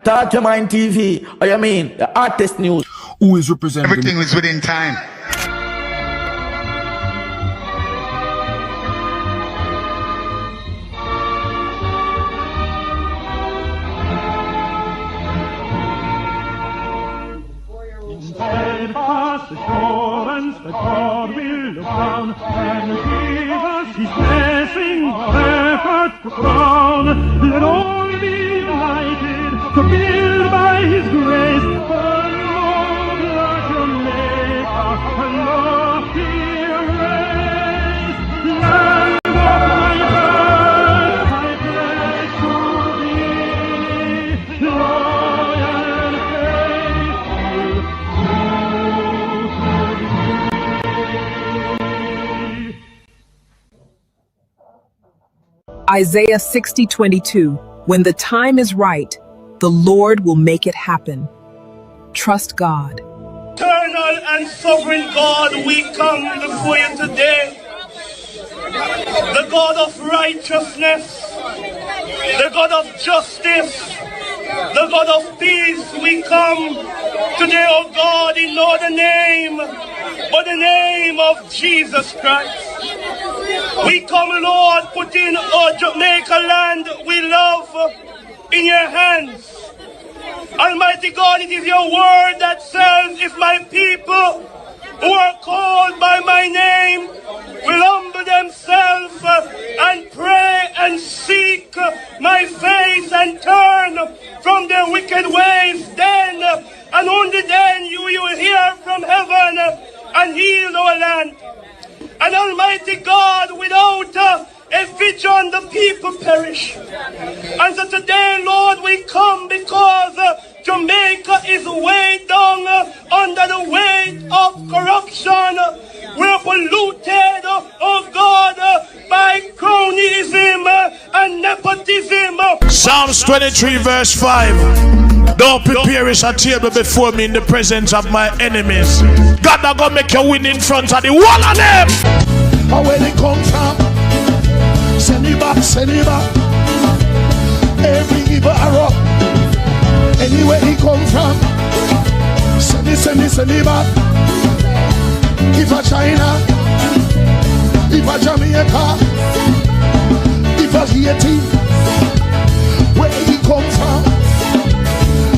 Talk Your Mind TV, or you mean the artist news. Who is representing? Everything is within time. Steadfast assurance that God will look down and give us His blessing, effort to crown. Let all be united to build by His grace a nobler Jamaica, a loftier race. Land of my birth, I pledge to thee, loyal and faithful. Isaiah 60:22. When the time is right, the Lord will make it happen. Trust God. Eternal and sovereign God, we come before you today. The God of righteousness, the God of justice, the God of peace, we come today, oh God, in no other name but the name of Jesus Christ. We come, Lord, putting our Jamaica land we love in your hands. Almighty God, it is your word that says, if my people who are called by my name will humble themselves and pray and seek my face and turn from their wicked ways, then and only then you will hear from heaven and heal our land. And Almighty God, without a vision, the people perish. And so today, Lord, we come because Jamaica is weighed down under the weight of corruption. We're polluted, oh God, by cronyism and nepotism. Psalms 23 verse 5. Don't prepare a table before me in the presence of my enemies. God not gonna make you win in front of the wall of them. Or where they come from? Send it back, send it back. Every evil arrow, anywhere he come from, send it, send it, send it back. If a China, if a Jamaica, if a Haiti, where he come from,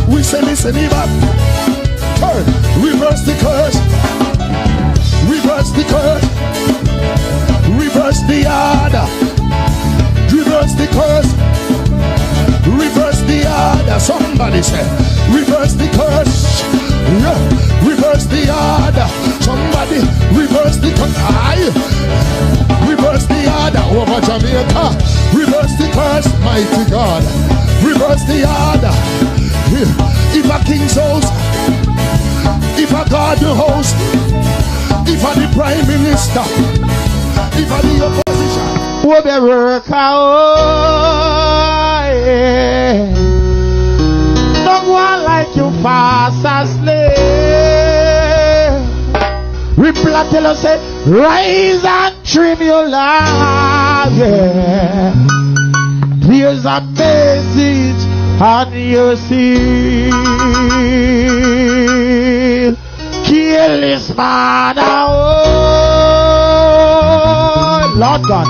we send it back. Turn, reverse the curse, reverse the curse, reverse the order, reverse the curse, reverse the order. Somebody say, reverse the curse, yeah. Reverse the order. Somebody reverse the curse. Reverse the order over Jamaica. Reverse the curse, mighty God. Reverse the order. If a king's house, if a garden host, if a the prime minister, if a the opposition, will be work out. Yeah. No one like you fast asleep. Reply tell us say, rise and trim your life. Yeah. There's a message on your seal. Kill this man out. Lord God.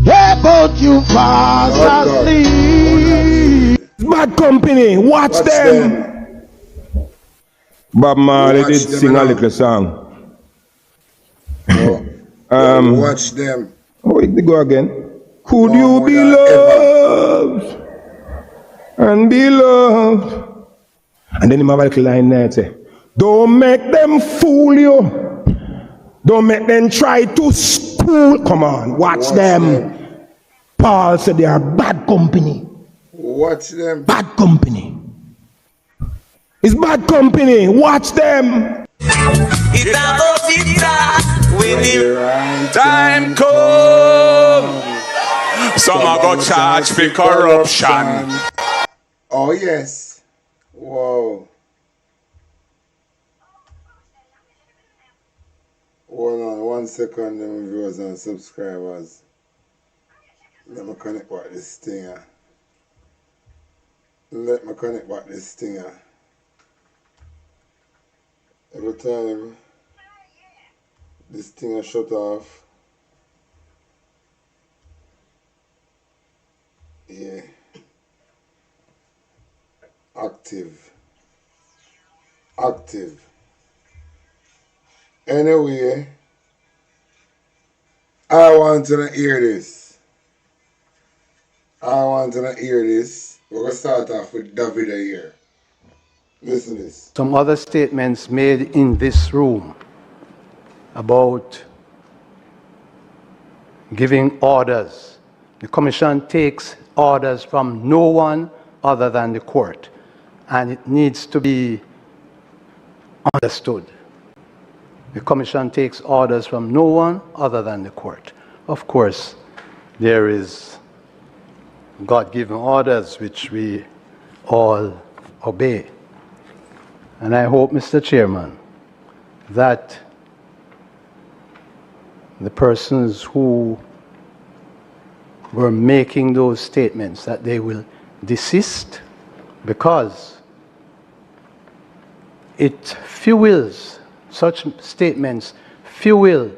Hey, but you fast asleep. Bad company, watch them. Bob Marley did sing a little song. Watch them. Oh, it go again. Could you be loved and be loved? And then he have a little line there say, don't make them fool you. Don't make them try to school. Come on, watch them. Paul said they are bad company. Watch them. Bad company. It's bad company. Watch them. When the time come, some are going to charge for corruption. Oh yes. Whoa. Hold on 1 second, them viewers and subscribers. Let me connect what this thing. Let me connect back this thing. Every time this thing shut off. Yeah. Active. Anyway, I want to hear this. We're going to start off with David here. Listen to this. Some other statements made in this room about giving orders. The Commission takes orders from no one other than the court, and it needs to be understood. The Commission takes orders from no one other than the court. Of course, there is God-given orders which we all obey. And I hope, Mr. Chairman, that the persons who were making those statements, that they will desist, because it fuels, such statements fuel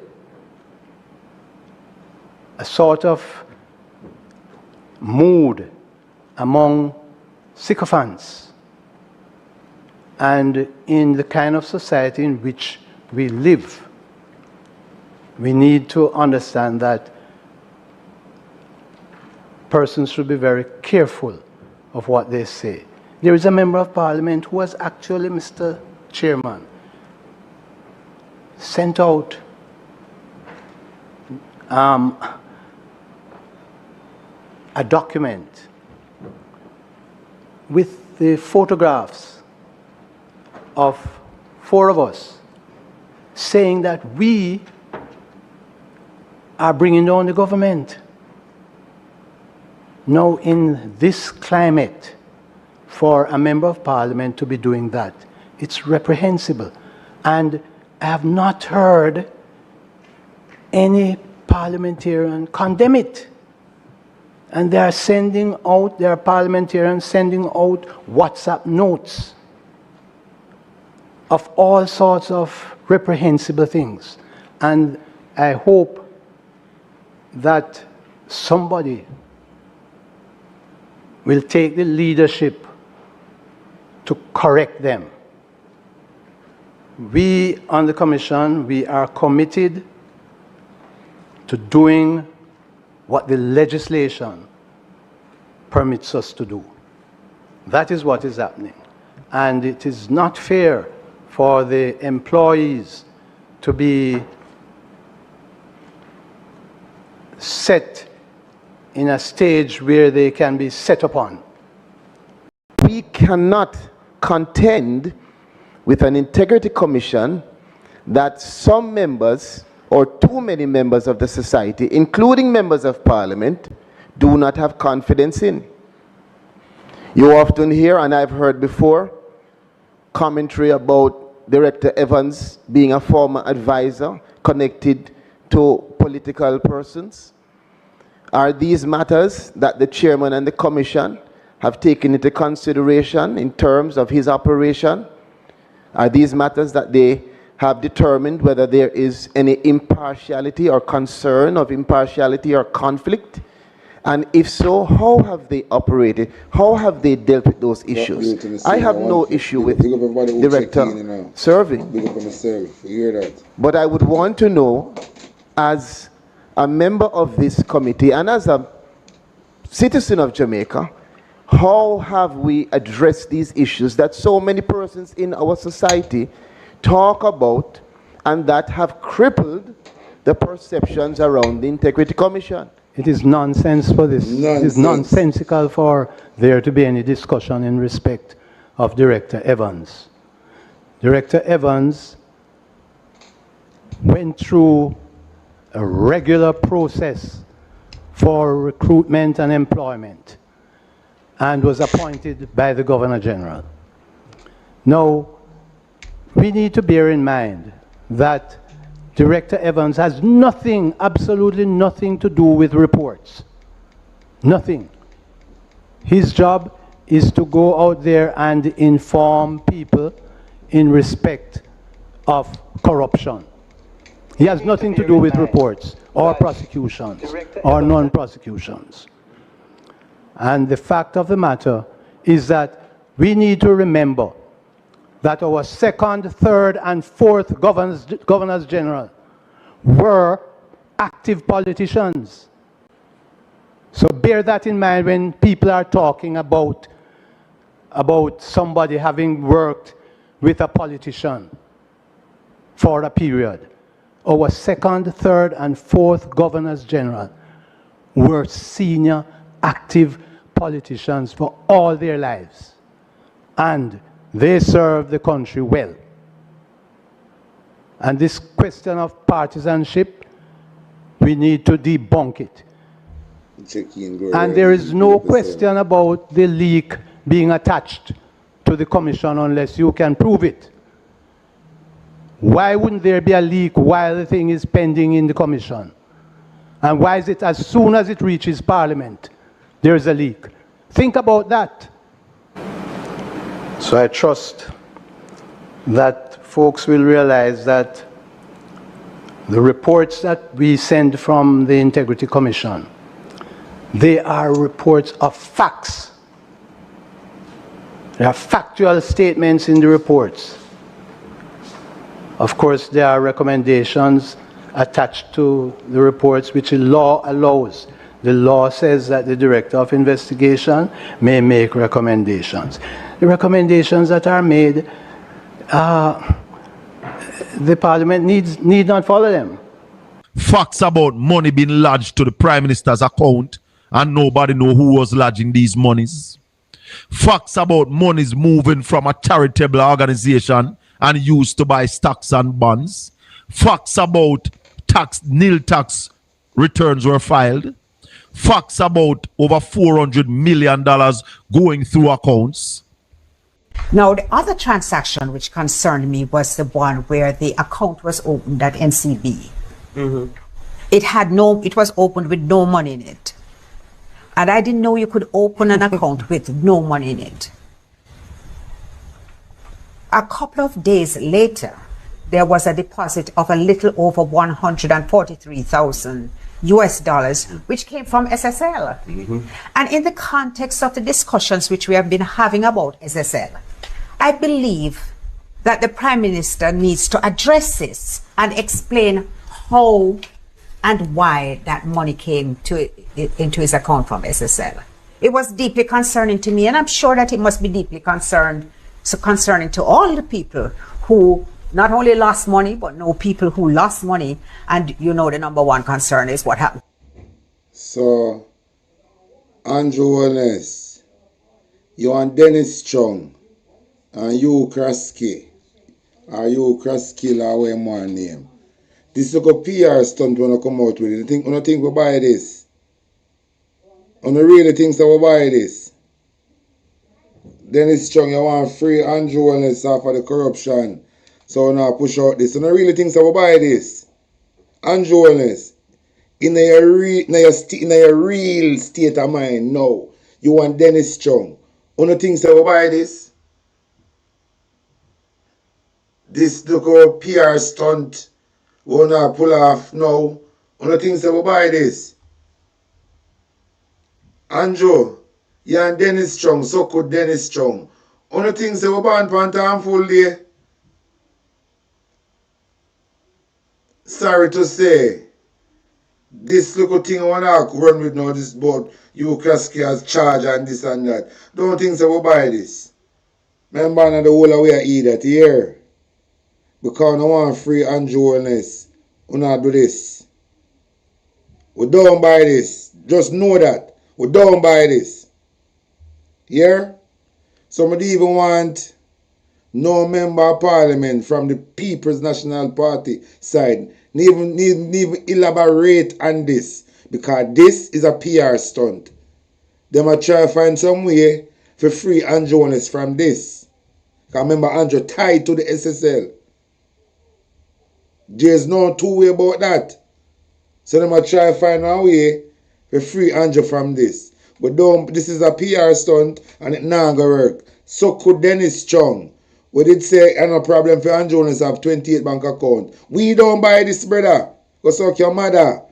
a sort of mood among sycophants. And in the kind of society in which we live, we need to understand that persons should be very careful of what they say. There is a member of parliament who was actually, Mr. Chairman, sent out a document with the photographs of 4 of us saying that we are bringing down the government. Now, in this climate, for a member of parliament to be doing that, it's reprehensible. And I have not heard any parliamentarian condemn it. And they are parliamentarians sending out WhatsApp notes of all sorts of reprehensible things. And I hope that somebody will take the leadership to correct them. We on the Commission, we are committed to doing what the legislation permits us to do. That is what is happening. And it is not fair for the employees to be set in a stage where they can be set upon. We cannot contend with an integrity commission that some members or too many members of the society, including members of parliament, do not have confidence in. You often hear, and I've heard before, commentary about Director Evans being a former advisor connected to political persons. Are these matters that the chairman and the commission have taken into consideration in terms of his operation? Are these matters that they have determined whether there is any impartiality or concern of impartiality or conflict? And if so, how have they operated? How have they dealt with those issues? I have no issue with Director serving. But I would want to know, as a member of this committee and as a citizen of Jamaica, how have we addressed these issues that so many persons in our society talk about and that have crippled the perceptions around the Integrity Commission? It is nonsense for this. It is nonsensical for there to be any discussion in respect of Director Evans. Director Evans went through a regular process for recruitment and employment and was appointed by the Governor General. Now, we need to bear in mind that Director Evans has nothing, absolutely nothing to do with reports. Nothing. His job is to go out there and inform people in respect of corruption. He has nothing to do with reports or prosecutions or non-prosecutions. And the fact of the matter is that we need to remember that our second, third, and fourth governors general were active politicians. So bear that in mind when people are talking about somebody having worked with a politician for a period. Our second, third, and fourth governors general were senior active politicians for all their lives. And they served the country well. And this question of partisanship, we need to debunk it. And there is no question about the leak being attached to the commission unless you can prove it. Why wouldn't there be a leak while the thing is pending in the commission? And why is it as soon as it reaches Parliament, there is a leak? Think about that. So I trust that folks will realize that the reports that we send from the Integrity Commission, they are reports of facts. There are factual statements in the reports. Of course, there are recommendations attached to the reports which the law allows. The law says that the Director of Investigation may make recommendations. The recommendations that are made, the Parliament need not follow them. Facts about money being lodged to the Prime Minister's account and nobody know who was lodging these monies. Facts about monies moving from a charitable organization and used to buy stocks and bonds. Facts about nil tax returns were filed. Facts about over $400 million going through accounts. Now, the other transaction which concerned me was the one where the account was opened at NCB. Mm-hmm. It was opened with no money in it. And I didn't know you could open an account with no money in it. A couple of days later, there was a deposit of a little over $143,000 US, which came from SSL. Mm-hmm. And in the context of the discussions which we have been having about SSL, I believe that the Prime Minister needs to address this and explain how and why that money came into his account from SSL. It was deeply concerning to me, and I'm sure that it must be deeply concerning to all the people who not only lost money, but know people who lost money, and you know the number one concern is what happened. So, Andrew Wallace, you and Dennis Chung, and you Krasky, or you Kraskil, or whatever my name. This is like a PR stunt when I come out with it. You think we buy this? You really think that we buy this? Dennis Chung, you want free Andrew Wallace off of the corruption. So now push out this. You really think that we buy this? Andrew Wallace, in your real state of mind, no. You want Dennis Chung. You think that we buy this? This look a PR stunt. We wanna pull off now. You think that we buy this? Andrew, you and Dennis Chung, so could Dennis Chung. You think that we buy Pantan full day? Sorry to say, this little thing I want to run with now, this board, you Krasky has charge and this and that. Don't think so we buy this. Remember now the whole way I eat that here. Because I want free Andrew Wallace. We not do this. We don't buy this. Just know that. We don't buy this. Yeah? Somebody even want no member of parliament from the People's National Party side even elaborate on this, because this is a PR stunt. They might try to find some way for free Andrew Wallace from this. Because remember, Andrew tied to the SSL. There's no two way about that. So they might try to find a way for free Andrew from this. But don't, this is a PR stunt and it not gonna work. So could Dennis Chung. We did say, no problem for Andrew Jones have 28 bank account. We don't buy this, brother. Go suck your mother.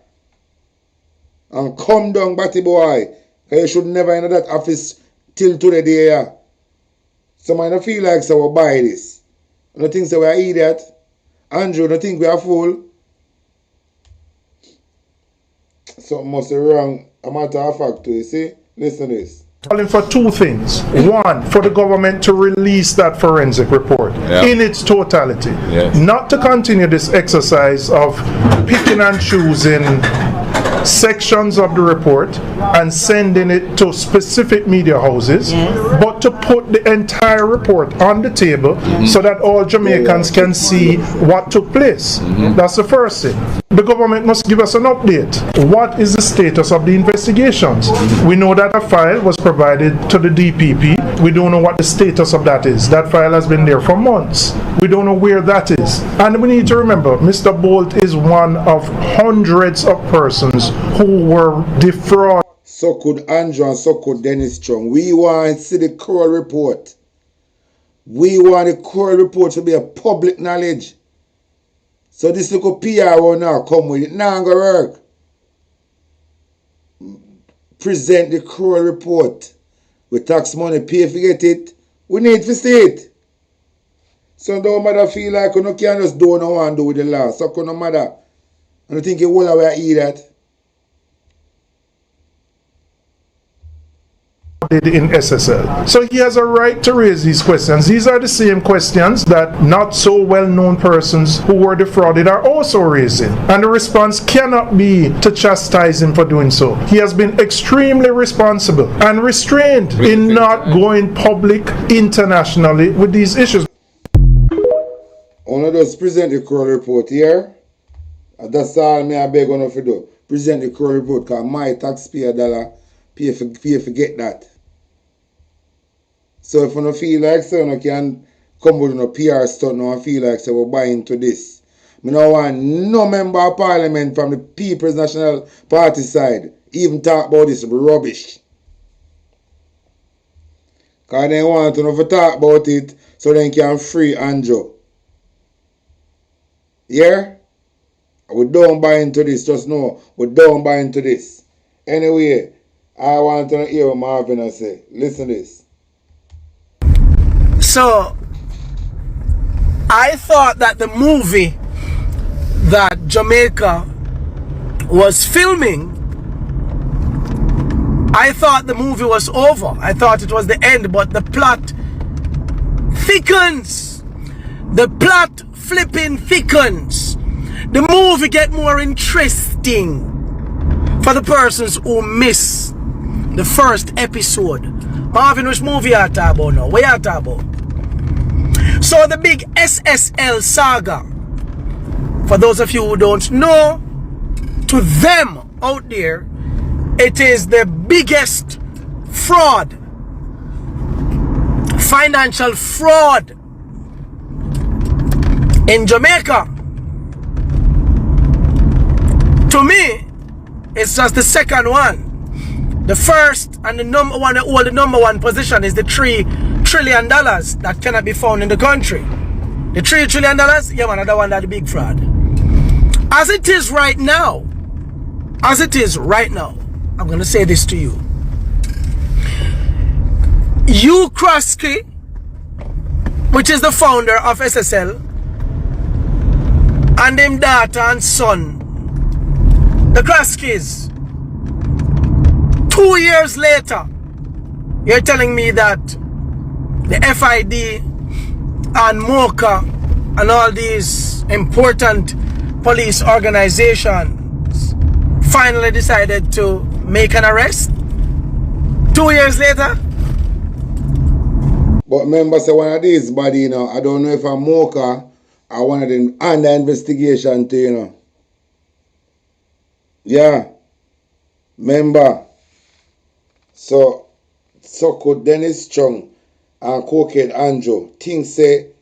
And come down, batty boy. Because you should never enter that office till today day. Some might not feel like so we buy this. I don't think so we are idiot. Andrew, don't think we are fool. Something must be wrong. A matter of fact, you see? Listen to this. Calling for two things. One, for the government to release that forensic report in its totality. Not to continue this exercise of picking and choosing sections of the report and sending it to specific media houses, but to put the entire report on the table so that all Jamaicans can see what took place. That's the first thing. The government must give us an update. What is the status of the investigations? We know that a file was provided to the DPP. We don't know what the status of that is. That file has been there for months. We don't know where that is. And we need to remember, Mr. Bolt is one of hundreds of persons who were defrauded. So could Andrew and so could Dennis Chung. We want to see the Kroll report. We want the Kroll report to be a public knowledge. So this little PR will now come with it. Now I'm going to work. Present the Kroll report. With tax money, pay for get it. We need to see it. So don't matter feel like you no can just do no one do with the law. So no matter. I don't think you will away eat that. In SSL. So he has a right to raise these questions. These are the same questions that not so well-known persons who were defrauded are also raising. And the response cannot be to chastise him for doing so. He has been extremely responsible and restrained in not going public internationally with these issues. One of those present the Kroll report here. That's all me I beg on to do. Present the Kroll report because my taxpayer dollar pay for get that. So if you don't feel like so, you can come with no PR stunt now and feel like so we're buying into this. I don't want no member of parliament from the People's National Party side even talk about this rubbish. Because they want to talk about it so they can free Andrew. Yeah? We don't buy into this, just know. We don't buy into this. Anyway, I want to hear what Marvin say. Listen to this. So, I thought that the movie that Jamaica was filming, I thought the movie was over. I thought it was the end, but the plot thickens. The plot flipping thickens. The movie get more interesting for the persons who miss the first episode. Marvin, which movie you talking about now? What you talking about? So the big SSL saga, for those of you who don't know, to them out there, it is the biggest fraud, financial fraud in Jamaica. To me, it's just the second one. The first and the number one position is the $3 trillion that cannot be found in the country. The $3 trillion, yeah man, that one that's the big fraud. As it is right now, I'm gonna say this to you. You Kroll, which is the founder of SSL, and them daughter and son, the Kroll's, 2 years later, you're telling me that the FID and MOCA and all these important police organizations finally decided to make an arrest 2 years later? But remember, say one of these body, you know, I don't know if a MOCA or one of them under investigation too, you know. Yeah. Remember. So could Dennis Chung and Cokehead Andrew think say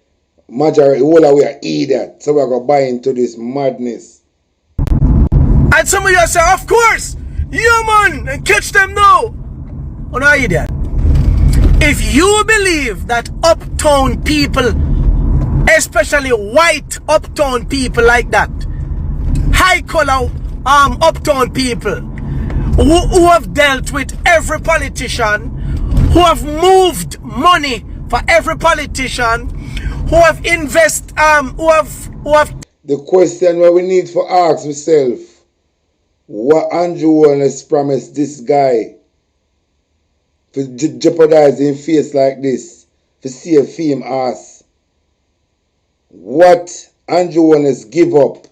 majority all the way are idiot, so we're gonna buy into this madness. And some of you say, of course, yeah man, and catch them now. Oh no, idiot. If you believe that uptown people, especially white uptown people like that, high color uptown people who have dealt with every politician, who have moved money for every politician, who have The question what we need for ask ourselves, what Andrew Wallace promised this guy for jeopardizing face like this, for see a fame ass? What Andrew Wallace give up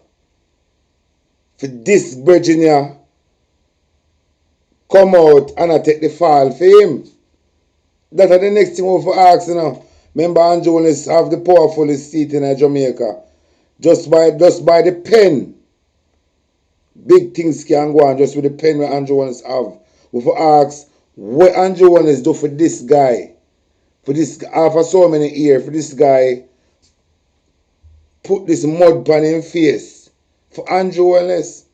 for this Virginia come out and I take the fall for him? That are the next thing we for ask, you know. Remember Andrew Wallace have the powerfulest seat in Jamaica. Just by the pen. Big things can go on just with the pen where Andrew Wallace have. We for ask what Andrew Wallace do for this guy. For this after so many years, for this guy put this mud pan in face. For Andrew Wallace.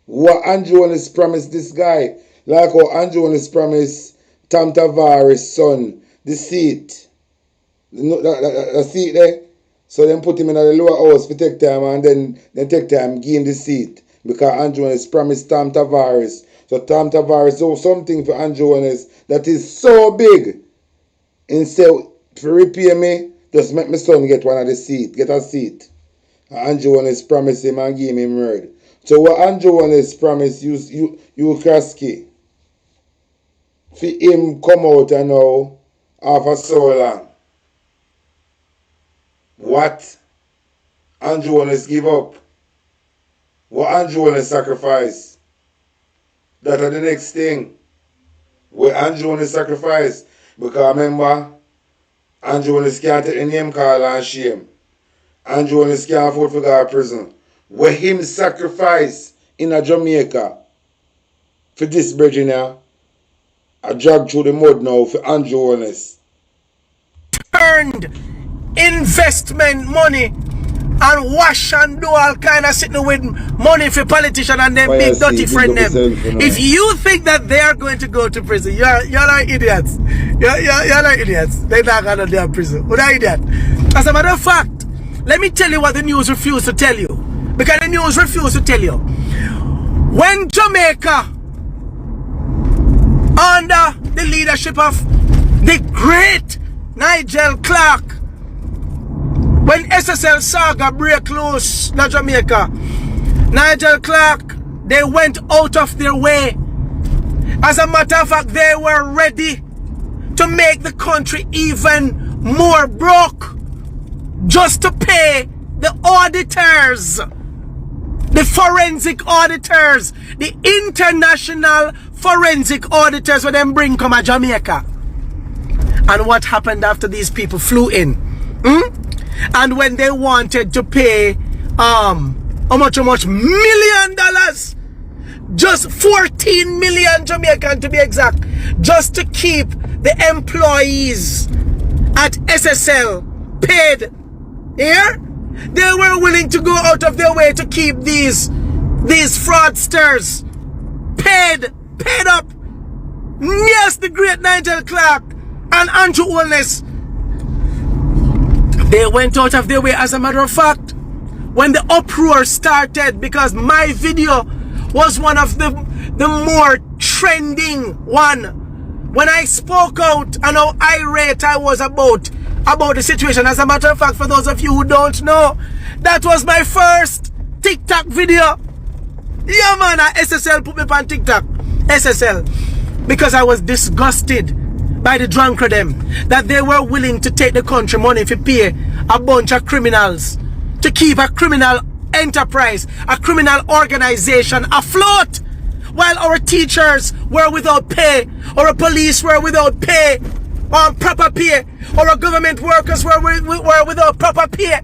What Andrew Wallace promised this guy. Like how Andrew Wallace promised Tam Tavares' son the seat. The seat there. So then put him in the lower house for take time and then take time give him the seat. Because Andrew Wallace promised Tam Tavares. So Tam Tavares do something for Andrew Wallace that is so big. Instead to repay me, just make my son get one of the seat, get a seat. And Andrew Wallace promised him and give him word. So what Andrew Wallace promised you Krasky, for him come out and now after so long. What Andrew Wallace give up? What Andrew Wallace sacrifice? That are the next thing. What Andrew Wallace sacrifice? Because remember, Andrew Wallace can't take the name call and shame. Andrew Wallace can't afford to go to prison. What him sacrifice in a Jamaica for this Virginia, I drag through the mud now for Andrew Wallace. Turned investment money and wash and do all kind of sitting with money for politicians and them big dirty friend them. If you think that they are going to go to prison, you're like idiots. You're like idiots. They're not going to go to prison. What are idiot? As a matter of fact, let me tell you what the news refused to tell you. Because the news refused to tell you. When Jamaica, under the leadership of the great Nigel Clark, when SSL saga break loose in Jamaica, Nigel Clark, they went out of their way. As a matter of fact, they were ready to make the country even more broke just to pay the auditors, the forensic auditors, the international forensic auditors when them bring come to Jamaica. And what happened after these people flew in? And when they wanted to pay how much $1 million, just 14 million Jamaican to be exact, just to keep the employees at SSL paid here, they were willing to go out of their way to keep these fraudsters paid up. Yes, the great Nigel Clark and Andrew Wallace, they went out of their way. As a matter of fact, when the uproar started, because my video was one of the more trending one, when I spoke out and how irate I was about the situation. As a matter of fact, for those of you who don't know, that was my first TikTok video. Yeah man, SSL put me on TikTok. SSL. Because I was disgusted by the drunkard them, that they were willing to take the country money to pay a bunch of criminals to keep a criminal enterprise, a criminal organization afloat, while our teachers were without pay, our police were without pay, proper pay, our government workers were without proper pay.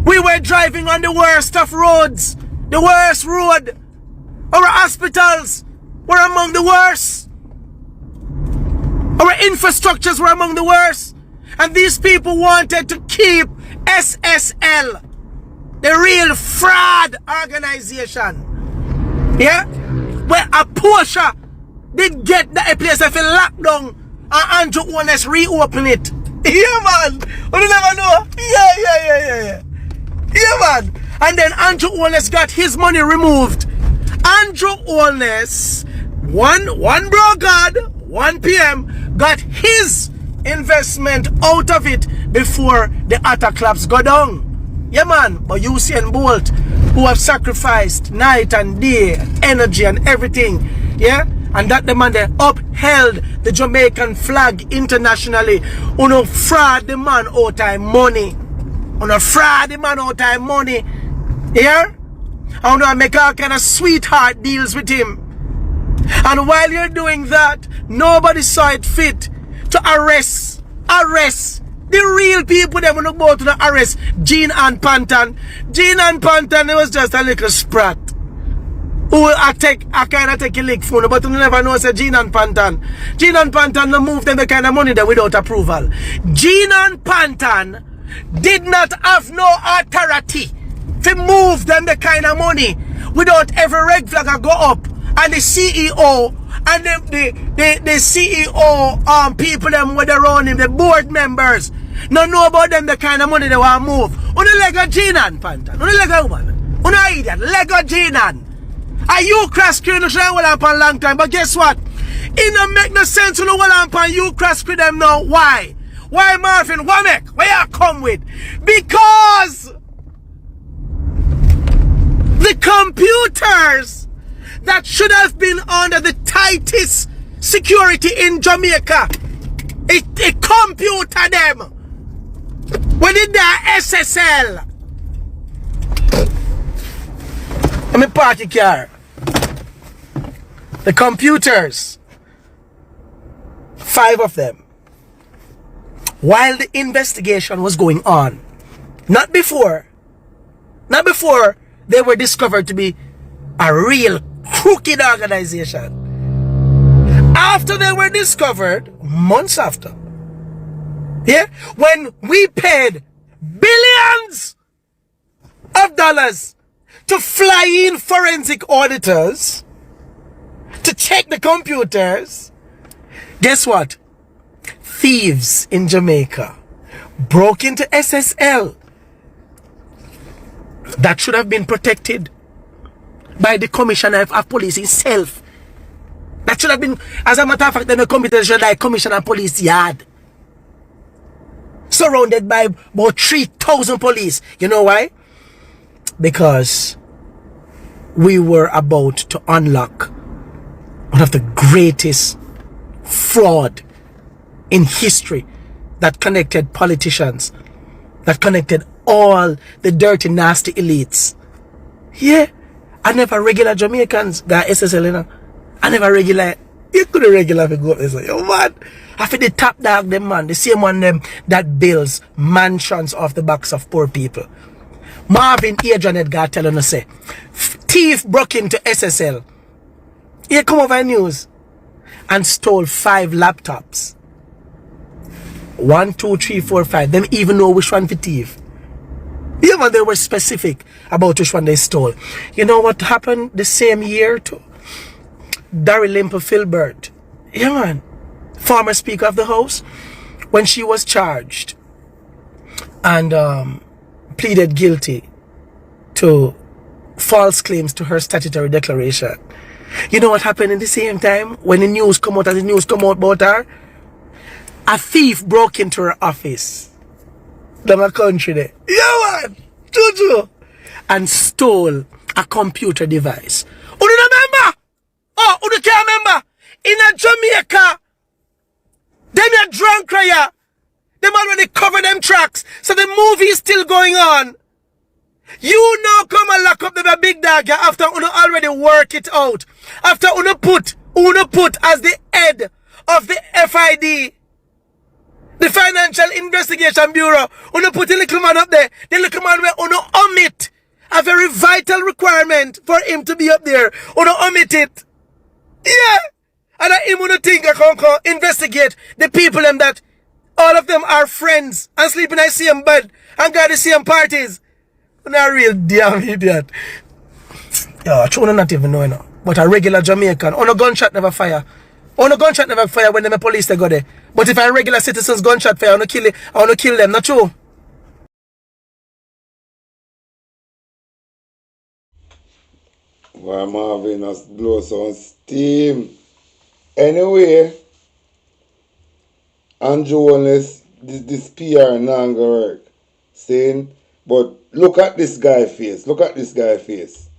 We were driving on the worst of roads, the worst road. Our hospitals were among the worst. Our infrastructures were among the worst. And these people wanted to keep SSL, the real fraud organization, yeah, where a portion did get that place if locked down and Andrew Honest reopen it. Yeah, man. You never know. Yeah. Yeah, man. And then Andrew Honest got his money removed. Andrew Honest, one bro God, 1 p.m. got his investment out of it before the other clubs go down. Yeah, man. But Usain Bolt, who have sacrificed night and day, energy and everything, yeah, and that the man they upheld the Jamaican flag internationally. Uno fraud the man out time money. Uno fraud the man out time money. Yeah? And uno make all kind of sweetheart deals with him. And while you're doing that, nobody saw it fit to arrest the real people that want to go to the arrest Gene and Pantan. Gene and Pantan, it was just a little sprat. Who I kind of take a lick phone, but you never know say Gene and Pantan. Gene and Pantan no move them the kind of money there without approval. Gene and Pantan did not have no authority to move them the kind of money without every red flag go up. And the CEO and the CEO people them with around him, the board members, no know about them the kind of money they want to move. Only like a Gene and Pantan. Only like a woman. Only an idiot. Like a Gene and. Are you cross screen no show well up a long time, but guess what? It don't make no sense to know well up and you cross screen them now. Why? Why Marvin? Wamek? Where you come with? Because the computers that should have been under the tightest security in Jamaica, it computer them. When did that SSL? I'm in party car. The computers, 5 of them, while the investigation was going on, not before they were discovered to be a real crooked organization. After they were discovered, months after, yeah, when we paid billions of dollars to fly in forensic auditors to check the computers, guess what? Thieves in Jamaica broke into SSL that should have been protected by the commissioner of police himself. That should have been, as a matter of fact, the computer should like commissioner of police yard, surrounded by about 3,000 police. You know why? Because we were about to unlock one of the greatest fraud in history that connected politicians, that connected all the dirty, nasty elites. Yeah, I never regular Jamaicans got SSL, you know. I never regular. You couldn't regular if you go up there. So, yo, man, I feel the top dog, them man, the same one them that builds mansions off the backs of poor people. Marvin Adrian Edgar telling us say, thief broke into SSL. He come over news and stole 5 laptops. 1, 2, 3, 4, 5. Them even know which one for thief. Yeah, man, they were specific about which one they stole. You know what happened the same year to Darry Limper Filbert? Yeah, man, former Speaker of the House, when she was charged and pleaded guilty to false claims to her statutory declaration. You know what happened in the same time when the news come out, as the news come out about her? A thief broke into her office. Them a country there. Yeah, man, Juju, and stole a computer device. Who do you remember? Oh, who do you can't remember? In a Jamaica, them a drunk crier. Them already covered them tracks, so the movie is still going on. You now come and lock up the big dog after you already work it out. After you put as the head of the FID, the Financial Investigation Bureau, you put the little man up there. The little man where you omit a very vital requirement for him to be up there. You omit it. Yeah. And I him you think I can investigate the people them that all of them are friends and sleep in the same bed and go to the same parties. Not a real damn idiot. Yeah, I not even know, you know. But a regular Jamaican, on a gunshot never fire. On a gunshot never fire when the police they go there. But if a regular citizens gunshot fire, I want to kill them, not true. Why Marvin has blow some steam. Anyway, Andrew Wallace, this PR now gonna work. Saying, but look at this guy face. Look at this guy face.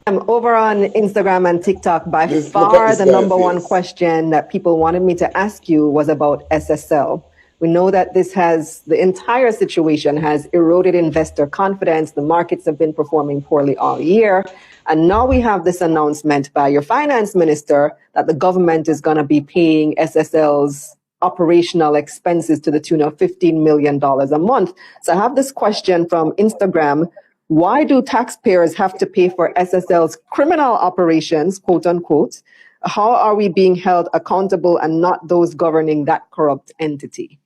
Over on Instagram and TikTok, by far the number one question that people wanted me to ask you was about SSL. We know that the entire situation has eroded investor confidence. The markets have been performing poorly all year. And now we have this announcement by your finance minister that the government is going to be paying SSL's operational expenses to the tune of $15 million a month. So I have this question from Instagram. Why do taxpayers have to pay for SSL's criminal operations, quote unquote? How are we being held accountable and not those governing that corrupt entity?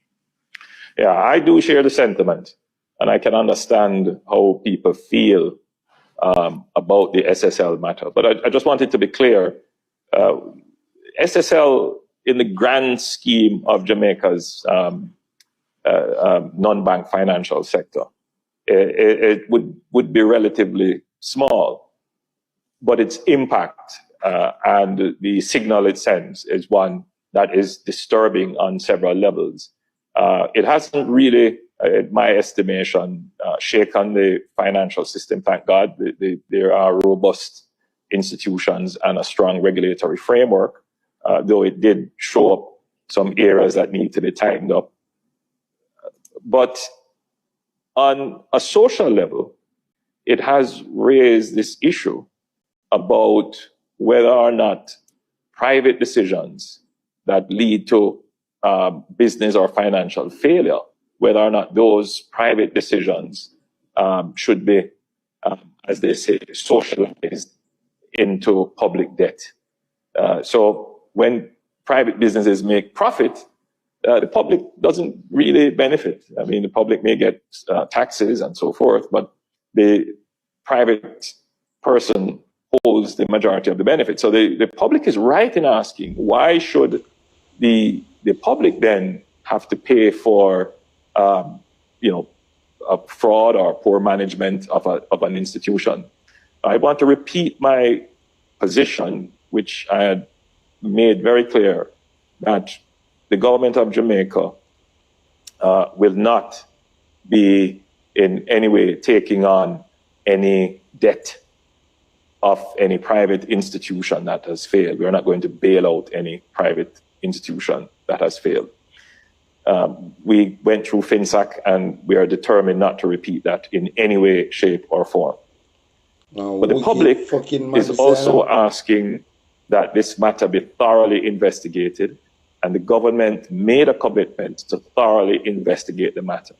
Yeah, I do share the sentiment, and I can understand how people feel about the SSL matter. But I just wanted to be clear, SSL, in the grand scheme of Jamaica's non-bank financial sector, it would be relatively small, but its impact and the signal it sends is one that is disturbing on several levels. It hasn't really, in my estimation, shaken the financial system. Thank God there are robust institutions and a strong regulatory framework, though it did show up some areas that need to be tightened up. But on a social level, it has raised this issue about whether or not private decisions that lead to business or financial failure, whether or not those private decisions should be, as they say, socialized into public debt. So when private businesses make profit, the public doesn't really benefit. I mean, the public may get taxes and so forth, but the private person holds the majority of the benefit. So the public is right in asking, why should the public then have to pay for, a fraud or poor management of an institution? I want to repeat my position, which I had made very clear, that the government of Jamaica will not be in any way taking on any debt of any private institution that has failed. We're not going to bail out any private institution that has failed. We went through FinSAC and we are determined not to repeat that in any way, shape or form. But the public is also asking that this matter be thoroughly investigated, and the government made a commitment to thoroughly investigate the matter.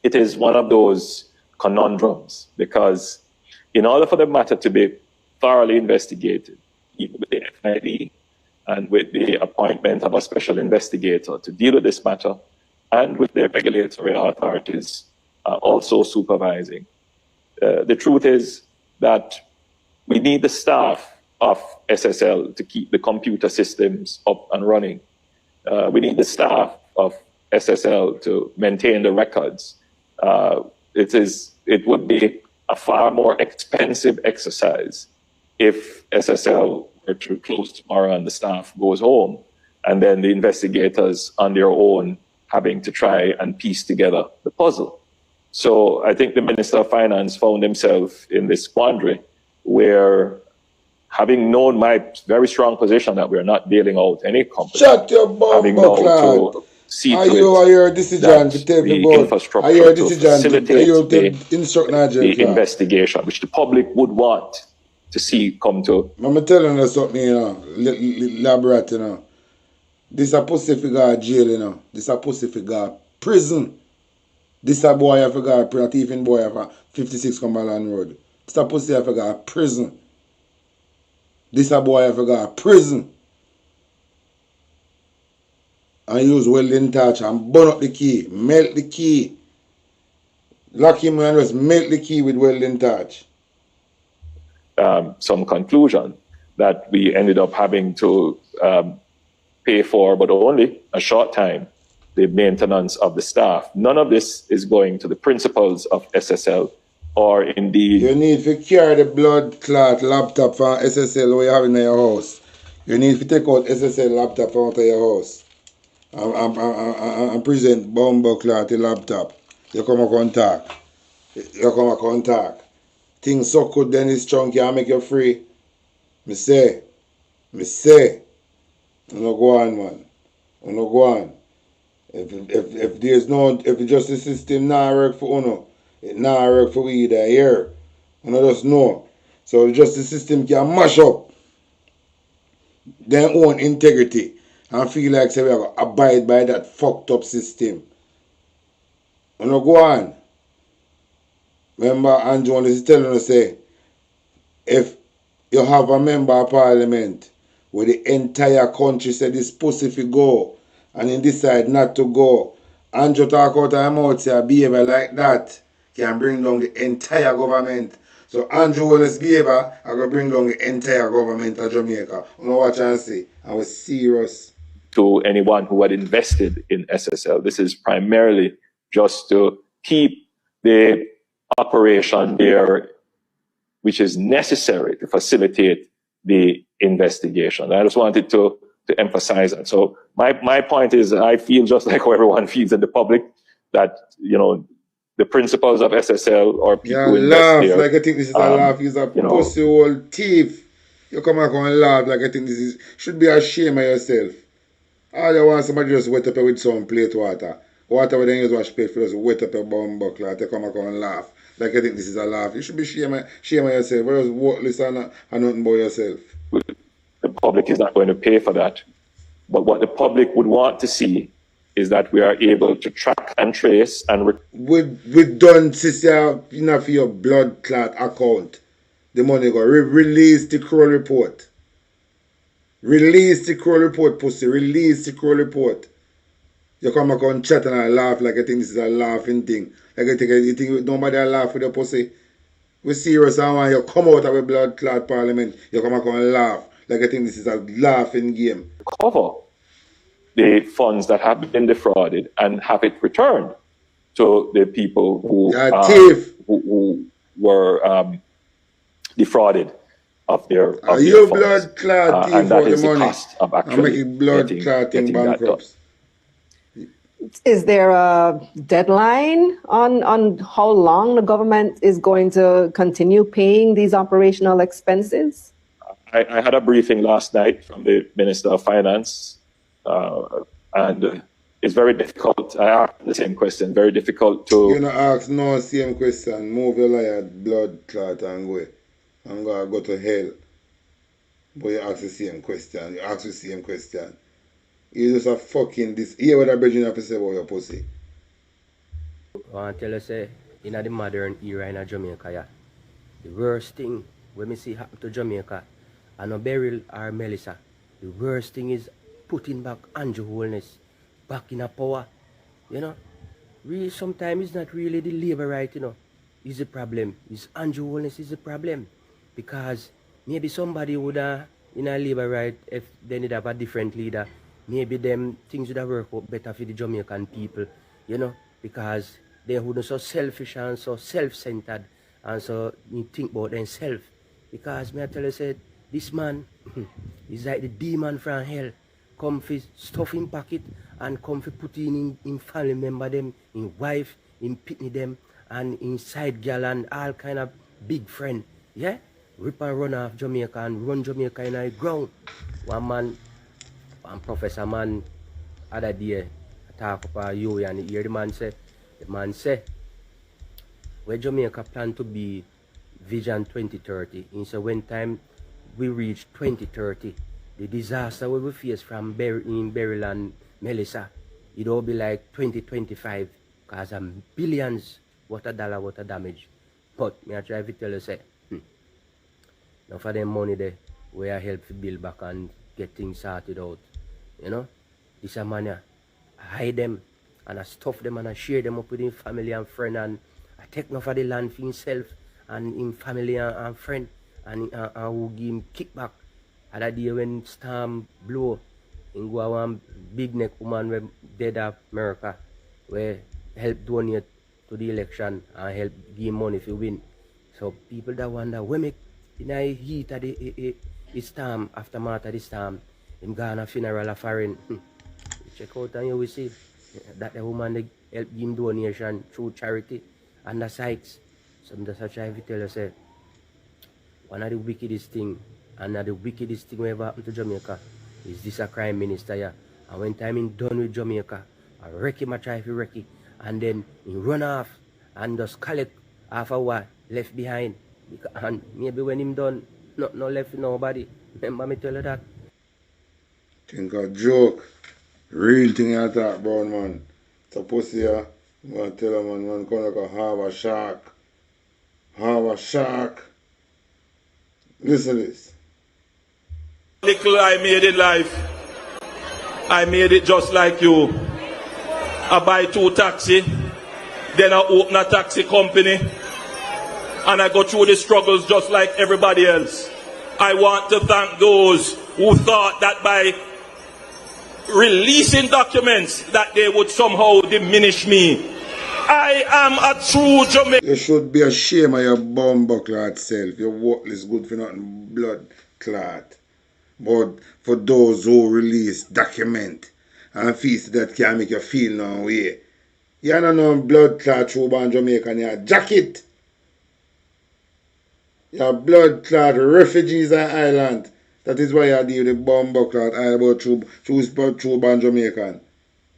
It is one of those conundrums, because in order for the matter to be thoroughly investigated, even with the FID and with the appointment of a special investigator to deal with this matter, and with the regulatory authorities also supervising, the truth is that we need the staff of SSL to keep the computer systems up and running. We need the staff of SSL to maintain the records. It would be a far more expensive exercise if SSL were to close tomorrow and the staff goes home, and then the investigators on their own having to try and piece together the puzzle. So I think the Minister of Finance found himself in this quandary where, having known my very strong position that we're not bailing out any company, shut your bum, to see to it that the infrastructure to facilitate the investigation, which the public would want to see come to. I'm telling you something, Labrat, This a pussy figure jail, This a pussy figure prison. This a boy I forgot, not even boy of 56 Cumberland Road. This a pussy I forgot prison. This a boy I forgot prison. And use welding torch and burn up the key, melt the key. Lock him and just melt the key with welding torch. Some conclusion. that we ended up having to pay for, but only a short time, the maintenance of the staff. None of this is going to the principals of SSL or indeed... You need to carry the blood clot laptop from SSL where you have in your house. You need to take out SSL laptop out of your house and present bomber clot the laptop. You come a contact. You come a contact. Things so good then it's chunky and make you free. Me say. You no go on, man. You no go on. If there's no, if the justice system not work for Uno, it not work for we either here. You just know. So the justice system can mash up their own integrity and feel like say we have to abide by that fucked up system. You no go on. Remember Andrew is telling us say if you have a member of parliament where the entire country said this pussy fi go and he decide not to go, Andrew talk out of him out say a behavior like that can bring down the entire government. So Andrew Wallace behavior I go bring down the entire government of Jamaica. You know what I say? I was serious. To anyone who had invested in SSL. This is primarily just to keep the operation there, which is necessary to facilitate the investigation. I just wanted to emphasize that. So my point is, I feel just like how everyone feels in the public that, you know, the principals of SSL or people who invest laugh there, like I think this is a laugh. He's a pussy old thief. You come back and laugh like I think this is should be ashamed of yourself. All you want somebody just wet up with some plate water. Water with them use wash plate for just wet up your bum buckler to come back and laugh. Like I think this is a laugh. You should be shame of yourself. Whereas worthless and nothing about yourself. The public is not going to pay for that. But what the public would want to see is that we are able to track and trace and... We done, sister, enough for your blood clot account. The money go. Release the Kroll report. Release the Kroll report, pussy. Release the Kroll report. You come back and chat and I laugh like I think this is a laughing thing. Like I think you think nobody will laugh with your pussy. We serious and when you come out of a blood clot parliament, you come back and laugh. Like I think this is a laughing game. Cover the funds that have been defrauded and have it returned to the people who were defrauded of their funds. Blood clot thief and that for is the the money. cost of I'm actually making blood clotting bankrupts. Is there a deadline on how long the government is going to continue paying these operational expenses? I had a briefing last night from the Minister of Finance, and it's very difficult. I asked the same question, very difficult to... You know, ask no same question. Move your liar, blood clot and go. I'm going to go to hell. But you ask the same question. You ask the same question. You just a fucking this. Hear what a virgin have to say about your pussy. I want to tell you, say, in the modern era in Jamaica, yeah, the worst thing when we see happen to Jamaica, and a Beryl or Melissa, the worst thing is putting back Andrew Holness back in a power. You know, really sometimes it's not really the labor right, you know, is the problem. It's Andrew Holness is the problem. Because maybe somebody would in a labor right if they need have a different leader. Maybe them things would have worked out better for the Jamaican people, you know, because they wouldn't so selfish and so self-centered and so you think about themselves. Because me I tell you, said this man is like the demon from hell. Come for stuff in pocket and come for put in family member them, in wife, in pitney them, and in side girl and all kind of big friend. Yeah? Rip and run off Jamaica and run Jamaica in the ground. One professor man other day talk about you and hear the man say where Jamaica plan to be Vision 2030. And so when time we reach 2030, the disaster we will face from Beryl and Melissa, it will be like 2025 because billions what a dollar, what a damage. But me I try to tell you say, now for them money there, we are help to build back and get things sorted out. You know, this a man I hide them and I stuff them and I share them up with his family and friend and I take enough of the land for himself and in family and friend and who give him kickback. Other day when storm blow, in go one big neck woman we dead of America, where help donate to the election and help give money if you win. So people that wonder, when make in the heat of the storm, aftermath of the storm, him gone a funeral of foreign. Check out and you will see that the woman they help give him donation through charity and the sites. So I'm just trying to tell you, say, one of the wickedest thing, and the wickedest thing ever happened to Jamaica is this a crime minister here. And when time in done with Jamaica, I wreck him, I try to wreck it, and then he run off and just collect half a what left behind. And maybe when him done, no left nobody. Remember me tell you that? Think a joke. Real thing I talk about, man. It's a pussy here. I'm gonna tell a man come like a harbor shark. Harbor shark. Listen to this. Little I made in life, I made it just like you. I buy 2 taxi, then I open a taxi company, and I go through the struggles just like everybody else. I want to thank those who thought that by releasing documents that they would somehow diminish me. I am a true Jamaican. You should be ashamed of your bumbuckler self. Your worthless good for nothing blood clot. But for those who release document and feast that can make you feel no way. You don't know blood clot true born Jamaican, you're a jacket. You're blood clot refugees on island. That is why you deal with bumbuckler all about true born Jamaican.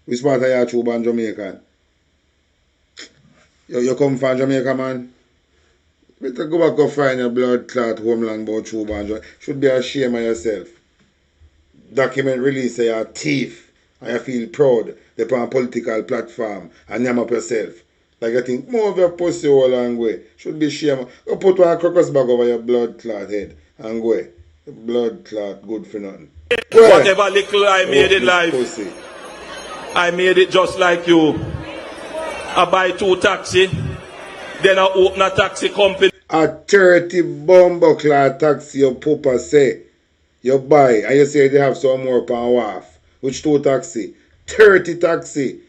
Which part of you true born Jamaican? You come from Jamaica, man. Better go back and find your blood clot homeland about true born Jamaica. Should be ashamed of yourself. Document release say you're a thief and you feel proud. They're on a political platform and name up yourself. Like you think more of your pussy all and go. Should be ashamed. Go put one crocus bag over your blood clot head and go. The blood clot good for nothing. Whatever little I made in life, pussy. I made it just like you. I buy 2 taxi, then I open a taxi company. A 30 bumbuckler taxi your papa say you buy and you say they have some more per wharf. Which 2 taxi? 30 taxi.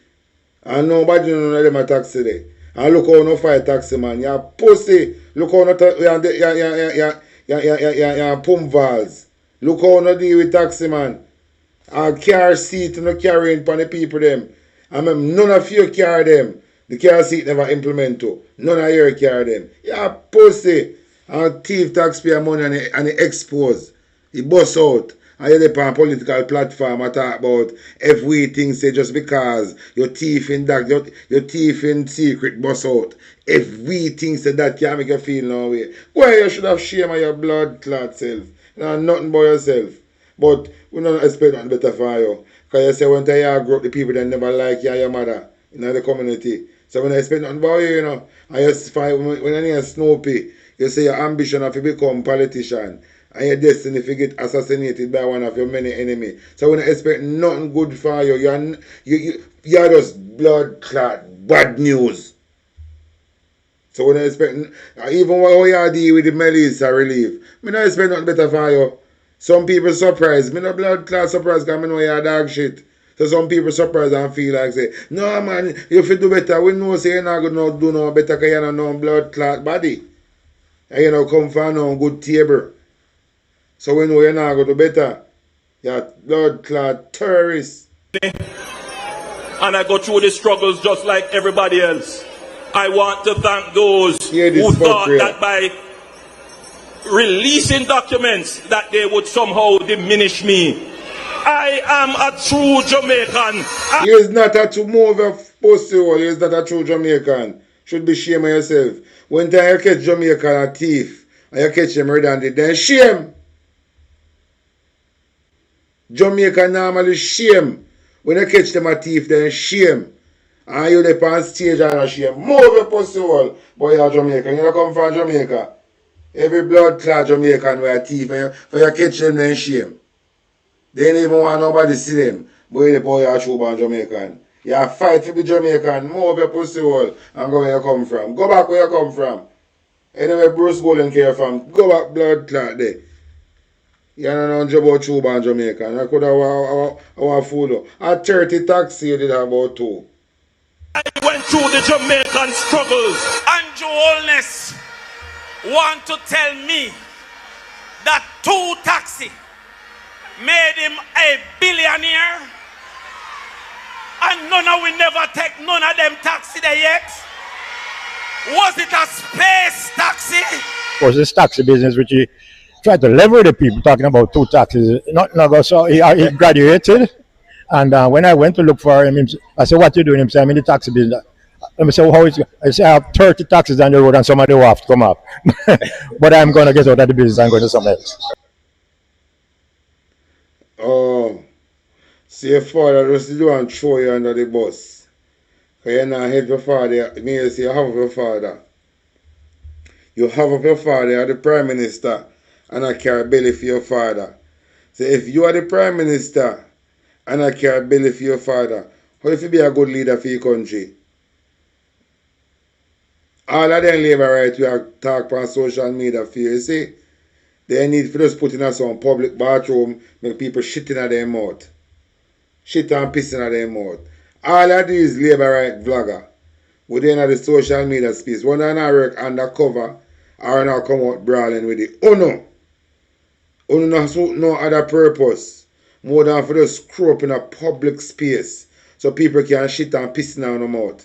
And nobody know them a taxi there. And look how no fight taxi man. You're pussy. Look how no you're pump valves. Look how no deal with taxi man. A car seat no carrying for the people them. And none of you carry them. The car seat never implement to. None of you carry them. You're pussy. And thief taxpayer money and he expose. He bust out. And you're on a political platform I talk about everything say just because your thief in that your thief in secret bust out. Everything say that can't make you feel no way. Why you should have shame on your blood clot self. No, nothing about yourself. But we don't expect nothing better for you. Because you say when you grow up the people that never like you and your mother in the community. So when I expect nothing about you, you know, and you find when you hear Snoopy, you say your ambition of to become politician. And your destiny if you get assassinated by one of your many enemies. So when I expect nothing good for you, you're just blood clot, bad news. So when I expect, even when you deal with the Melissa relief, I don't expect nothing better for you. Some people surprised. Me no blood clot surprised because I know you're dog shit. So some people surprised and feel like say, no man, you feel do better. We know say you're not going to do no better because you're not no blood clot body. And you know come from no good table. So we know you're not going to do better. You're blood clot terrorist. And I go through the struggles just like everybody else. I want to thank those who thought that by releasing documents that they would somehow diminish me. I am a true Jamaican. He is not a true move of pussy hole. He is not a true Jamaican. Should be shame of yourself. When time you catch Jamaican a thief and you catch him red-handed, then shame. Jamaica normally shame. When you catch them a thief, then shame. And you dey on stage and a shame. Move your pussy hole. But you're Jamaican. You don't come from Jamaica. Every blood clot Jamaican were a thief. For you catch them, then shame. They don't even want nobody to see them. But you're a true born Jamaican. You fight to be Jamaican. Move your pussy hole and go where you come from. Go back where you come from. Anyway, Bruce Golden care from. Go back blood clot there. You don't know about Chuba in Jamaica. And I could have our food. At 30 taxi, you did about 2. I went through the Jamaican struggles. Andrew Holness want to tell me that 2 taxi made him a billionaire, and none of we never take none of them taxi there yet. Was it a space taxi? Was this taxi business which he tried to lever the people, talking about 2 taxis? So he graduated, and when I went to look for him, I said, "What you doing?" He said, "I'm in the taxi business." I said, "How is it?" I said, "I have 30 taxis on the road and somebody will have to come up." But I'm going to get out of the business and go to something else. Oh, see your father just do and throw you under the bus. Because you're not head your father. Me say you have your father. You have your father, you're the Prime Minister, and I carry belly for your father. So if you are the Prime Minister and I carry belly for your father, how if you be a good leader for your country? All of them labor right we are talk on social media for you see. They need to just put in some public bathroom, make people shit in their mouth. Shit and piss in their mouth. All of these labor right vlogger, within the social media space, one of them work undercover or now come out brawling with it. Oh no. No other purpose more than for just screw up in a public space so people can shit and piss in their mouth.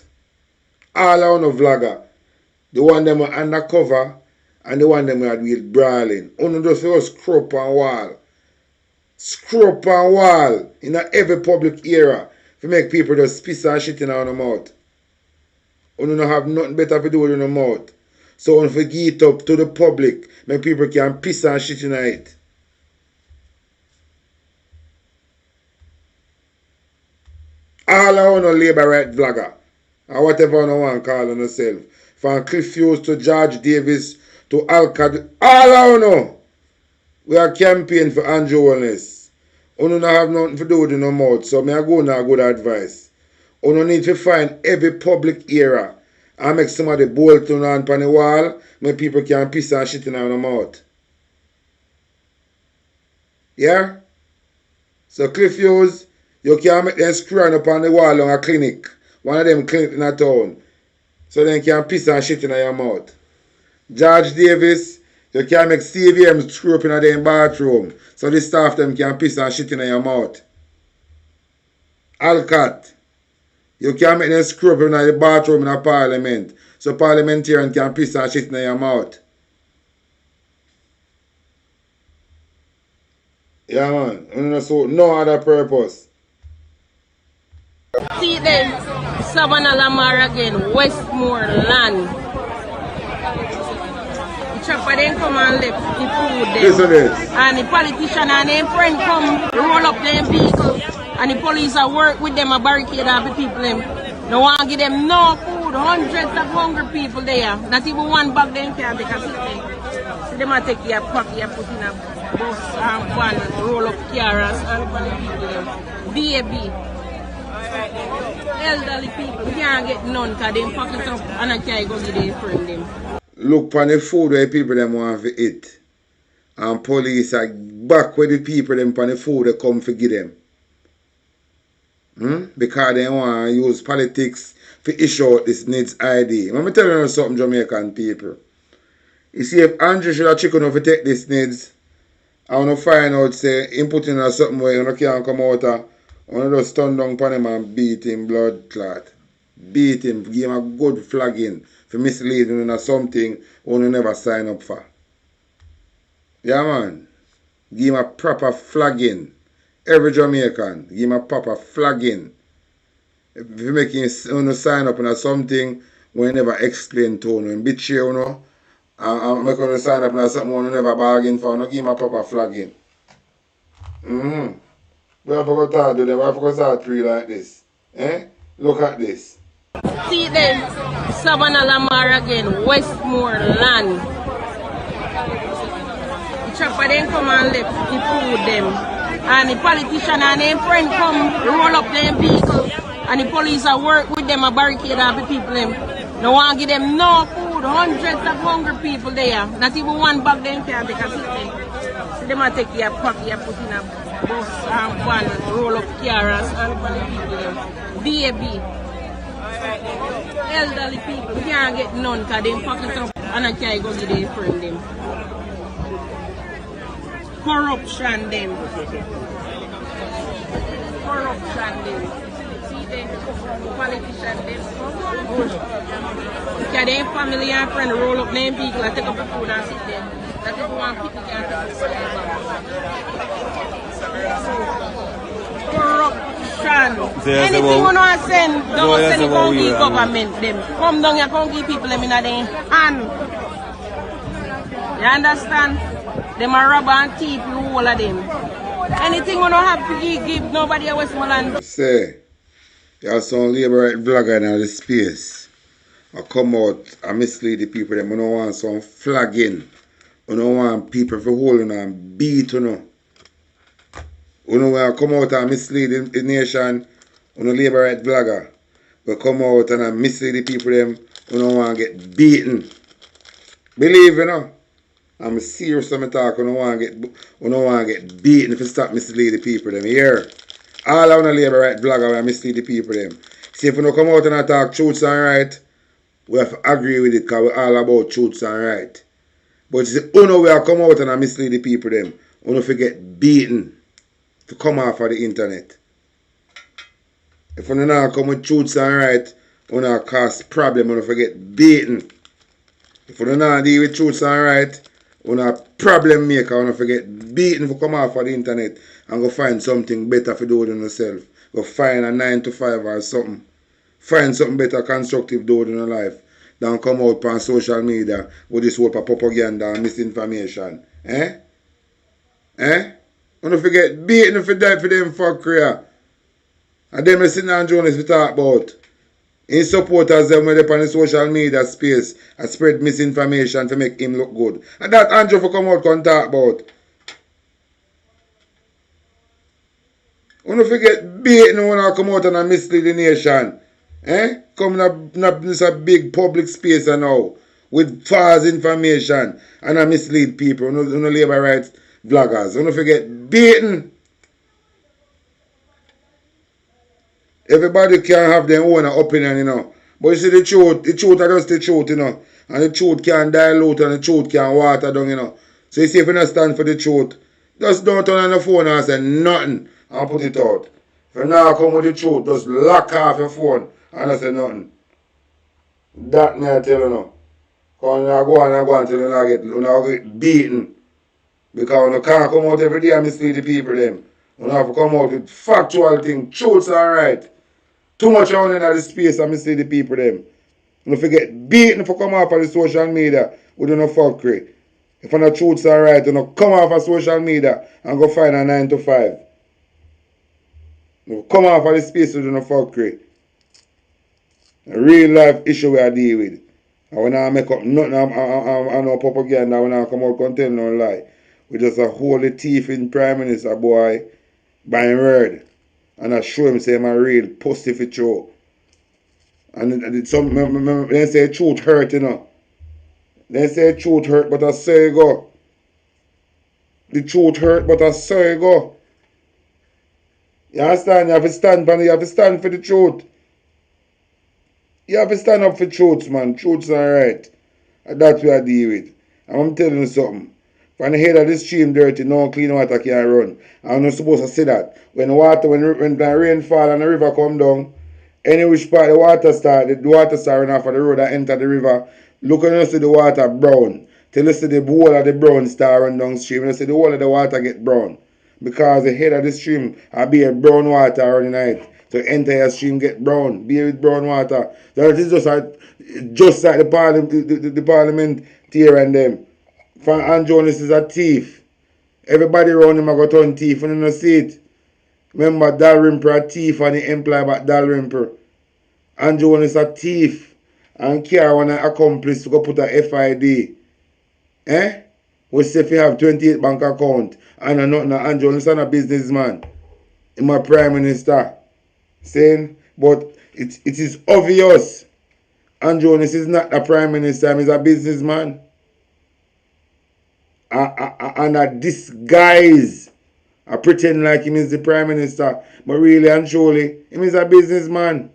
All of them vlogger, the one them are undercover and the one them are with brawling. Uno just screw up on wall. Screw up on wall in every public area to make people just piss and shit in their mouth. Uno don't have nothing better to do with their mouth. So uno for give it up to the public, make people can piss and shit in it. All of uno labor right vlogger, or whatever uno want to call on yourself. From Cliff Hughes to George Davis to Alcad, all of uno, we are campaigning for Andrew Holness. Uno don't have nothing to do with no mouth, so me I go now good advice. Uno need to find every public area and make somebody bolt on the wall, make people can piss and shit in their mouth. Yeah? So Cliff Hughes, you can make them screw up on the wall on a clinic. One of them clinic in a town. So they can piss and shit in your mouth. George Davis, you can make CVM screw up in their bathroom. So the staff them can piss and shit in your mouth. Alcat, you can make them screw up in the bathroom in a parliament. So parliamentarian can piss and shit in your mouth. Yeah man, no other purpose. See them, Savannah Lamar again, Westmoreland. The chopper then come and left the food there. Listen this. And the politician and their friend come roll up them vehicle. And the police are work with them, a barricade of the people them. No one give them no food, hundreds of hungry people there. Not even one bag they can't take a seat there. So they might take your pocket and put in a bus and van, roll up cars and the people them. Baby. Elderly people can't get none because they pack it up and I can't go get their friend them. Look for the food where people them want to eat. And police are back with the people them for the food they come to give them. Because they want to use politics to issue out this needs ID. Let me tell you something, Jamaican people. You see, if Andrew should have chicken over to take this needs, I want to find out, say, him put in something where you can't come out of. I want to just turn down upon him and beat him blood clot. Beat him, give him a good flagging for misleading or something you never sign up for. Yeah man. Give him a proper flagging. Every Jamaican, give him a proper flagging. If you make him sign up on something we never explain to you, and betray you, and make him sign up on something we never bargain for, give him a proper flagging. We have to go talk to them, we have to go start treat like this. Look at this. See them, Savannah Lamar again, Westmoreland. The chopper then come and left the food them. And the politician and their friend come roll up them vehicle. And the police are work with them, a barricade of the people them. No one give them no food, hundreds of hungry people there. Not even one bag they can't take a seat there. So them a take your pocket, put in a bus and van, roll up cars and for the people them. Baby. Elderly people can't get none because they fuck it up and I can't go get their friend them. Corruption them. Corruption them. See them politician them. Because their family and friend roll up them people and take up the food and sit there. That is one people can't take the corruption. Anything you want to send, don't send it to the government them. Come down here, come give people them in their hand. You understand? Them are rob and thief, all of them. Anything you want to have to give nobody in Westmoreland. Say, you have some labor right vlogger in the space. I come out and mislead the people. Them. I don't want some flagging. I don't want people for holding and beat, you know. When I come out and mislead the nation, when a labor right vlogger, we come out and I mislead the people them, we don't want to get beaten. Believe you know. I'm serious when I talk, we don't want to get beaten if you stop mislead the people them. Here. All on a labor right vlogger I mislead the people them. See if we don't come out and I talk truths and right, we have to agree with it because we're all about truths and right. But see, we come out and I mislead the people them, we don't forget beaten. To come off of the internet. If you don't come with truths and right, you don't cause problem, you don't forget beaten. If you don't deal with truths and right, you don't problem maker, you don't forget beaten. If you come off of the internet and go find something better for do than yourself. Go find a 9 to 5 or something. Find something better, constructive do in your life. Don't come out on social media with this whole propaganda and misinformation. Eh? Eh? Don't forget beating if you die for them fuckery. And them sitting on Jonas we talk about. In supporters them when they on the social media space and spread misinformation to make him look good. And that Andrew for come out and talk about. Don't forget beating when I come out and I mislead the nation. Eh? Come in this a big public space and now with false information and I mislead people. No labor rights vloggers. Don't forget beating. Everybody can have their own opinion, you know. But you see the truth is just the truth, you know. And the truth can dilute and the truth can water down, you know. So you see if you don't stand for the truth, just don't turn on the phone and say nothing and put it out. If you now come with the truth, just lock off your phone and say nothing. That me I tell you now. Because you go on until you get beaten. Because you can't come out every day and mislead the people them. You have to come out with factual things, truths are right. Too much on in the space and mislead the people them. You don't forget beating if you come off of the social media with no fuckery. If the truths are right, you don't come off of social media and go find a 9 to 5. You come off of the space with no fuckery. A real life issue we are dealing with. And when I make up nothing, I no propaganda, when I come out and tell no lie. We just a holy thief in Prime Minister, boy, by word. And I show him say I'm a real pussy for true. And some they say truth hurt, you know. They say truth hurt, but I say it go. The truth hurt, but I say it go. You understand? You have to stand for the truth. You have to stand up for truths, man. Truths are right. And that's what I deal with. And I'm telling you something. When the head of the stream dirty, no clean water can run. I'm not supposed to say that. When the rain fall and the river come down, any which part the water start run off of the road and enter the river, look and you see the water brown. Till you see the whole of the brown start run downstream. You see the whole of the water get brown. Because the head of the stream will be a brown water running night. So enter your stream get brown. Be with brown water. So it is just like the parliament here and them. And Jonas is a thief. Everybody around him are going to turn thief and you don't see it. Remember Dalrymple a thief and he employ back Dalrymple. And Jonas a thief. And Kiara want an accomplice to go put a FID. Eh? We say if you have 28 bank account and nothing, and Jonas is a businessman. He's my prime minister. Saying, but it is obvious. And Jonas is not a prime minister, he's a businessman. a disguise. I pretend like him is the Prime Minister, but really and truly, him is a businessman.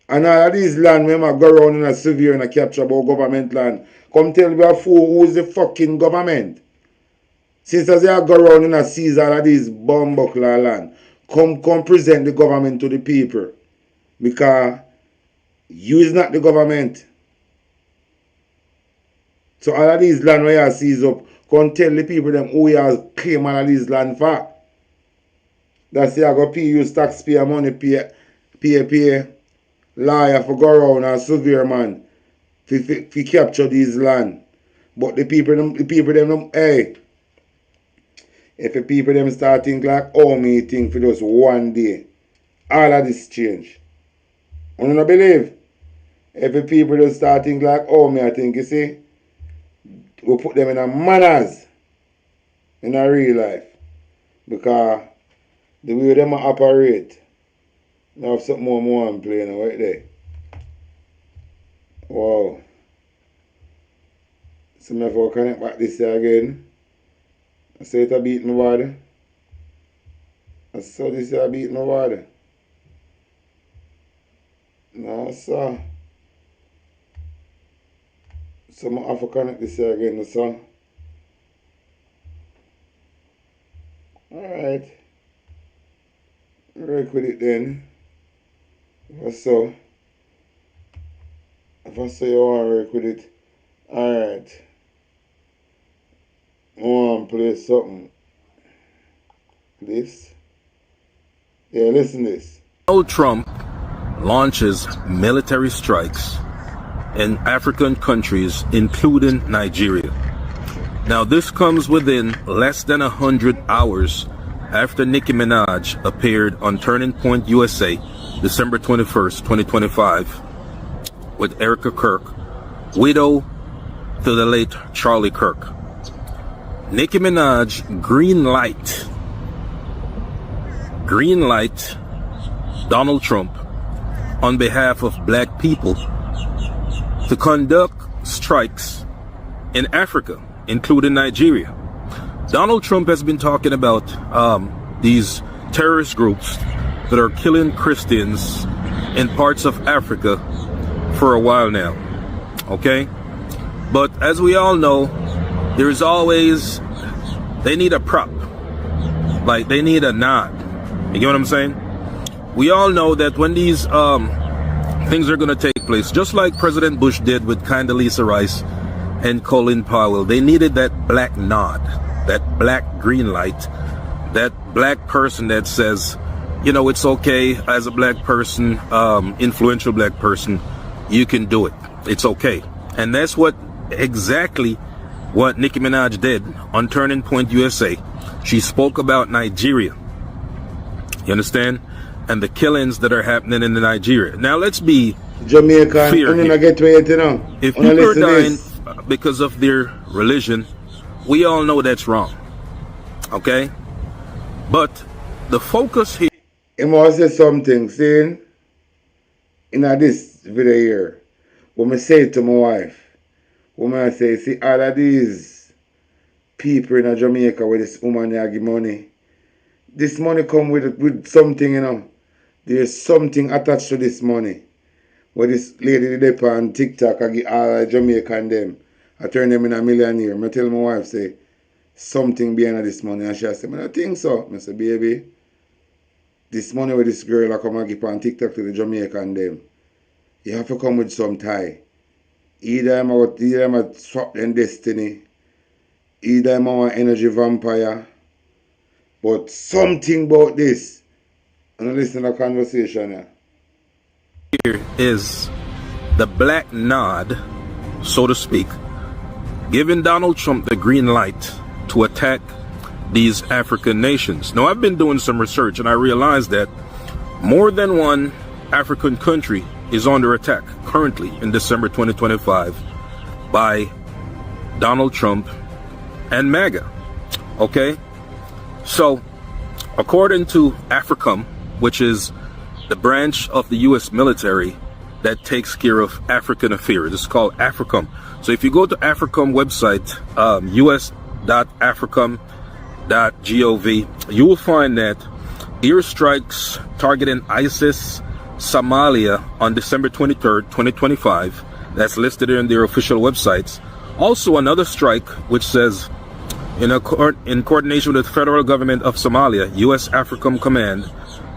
And all of these land, when I go around in a severe and a capture about government land, come tell me a fool who is the fucking government. Since as I go around and I seize all of these bumbuckler land, come present the government to the people. Because you is not the government. So all of these land where you seize up, come tell the people them who you claim all of these land for. That's why I go pay you taxpayer money, pay lawyer for go around and severe man to capture these land. But the people them, hey, if the people them start think like, oh, me think for just one day, all of this change. I don't believe. If the people just start think like, oh, me I think, you see, we'll put them in a manners in a real life. Because the way them operate, now have something more I'm playing right there. Wow. So if I connect back this year again, I say it a beat my body. I saw this year beat my body. No, sir. So I have to connect this year again, sir. Alright. Work with it then. If I saw you want to work with it, alright. I want to play something. This. Yeah, listen to this. Donald Trump launches military strikes in African countries, including Nigeria. Now, this comes within less than 100 hours after Nicki Minaj appeared on Turning Point USA, December 21st, 2025, with Erica Kirk, widow to the late Charlie Kirk. Nicki Minaj green light Donald Trump on behalf of black people to conduct strikes in Africa, including Nigeria. Donald Trump has been talking about these terrorist groups that are killing Christians in parts of Africa for a while now, okay? But as we all know, there's always, they need a prop, like they need a nod. You get what I'm saying? We all know that when these things are going to take place, just like President Bush did with Condoleezza Rice and Colin Powell, they needed that black nod, that black green light, that black person that says, you know, it's okay as a black person, influential black person, you can do it. It's okay. And that's exactly what Nicki Minaj did on Turning Point USA. She spoke about Nigeria. You understand? And the killings that are happening in Nigeria. Now let's be Jamaica, clear here. Get to it, you know. If people are dying because of their religion, we all know that's wrong. Okay? But the focus here. He must say something, saying in this video here, when I say it to my wife, when I say, see all of these people in Jamaica where this woman they give money, this money come with something, you know. There's something attached to this money. Where this lady did on TikTok, I give all Jamaican them. I turn them in a millionaire. I tell my wife, say, something behind this money. And she said, I don't think so. I say, baby, this money with this girl I come and give on TikTok to the Jamaican them, you have to come with some tie. Either I'm a swap them destiny, either I'm an energy vampire, but something about this. And listen to the conversation here is the black nod, so to speak, giving Donald Trump the green light to attack these African nations. Now, I've been doing some research and I realized that more than one African country is under attack currently in December 2025 by Donald Trump and MAGA. Okay? So, according to AFRICOM, which is the branch of the U.S. military that takes care of African affairs. It's called AFRICOM. So if you go to AFRICOM website, us.africom.gov, you will find that airstrikes targeting ISIS Somalia on December 23rd, 2025. That's listed in their official websites. Also another strike which says, in coordination with the federal government of Somalia, U.S. AFRICOM Command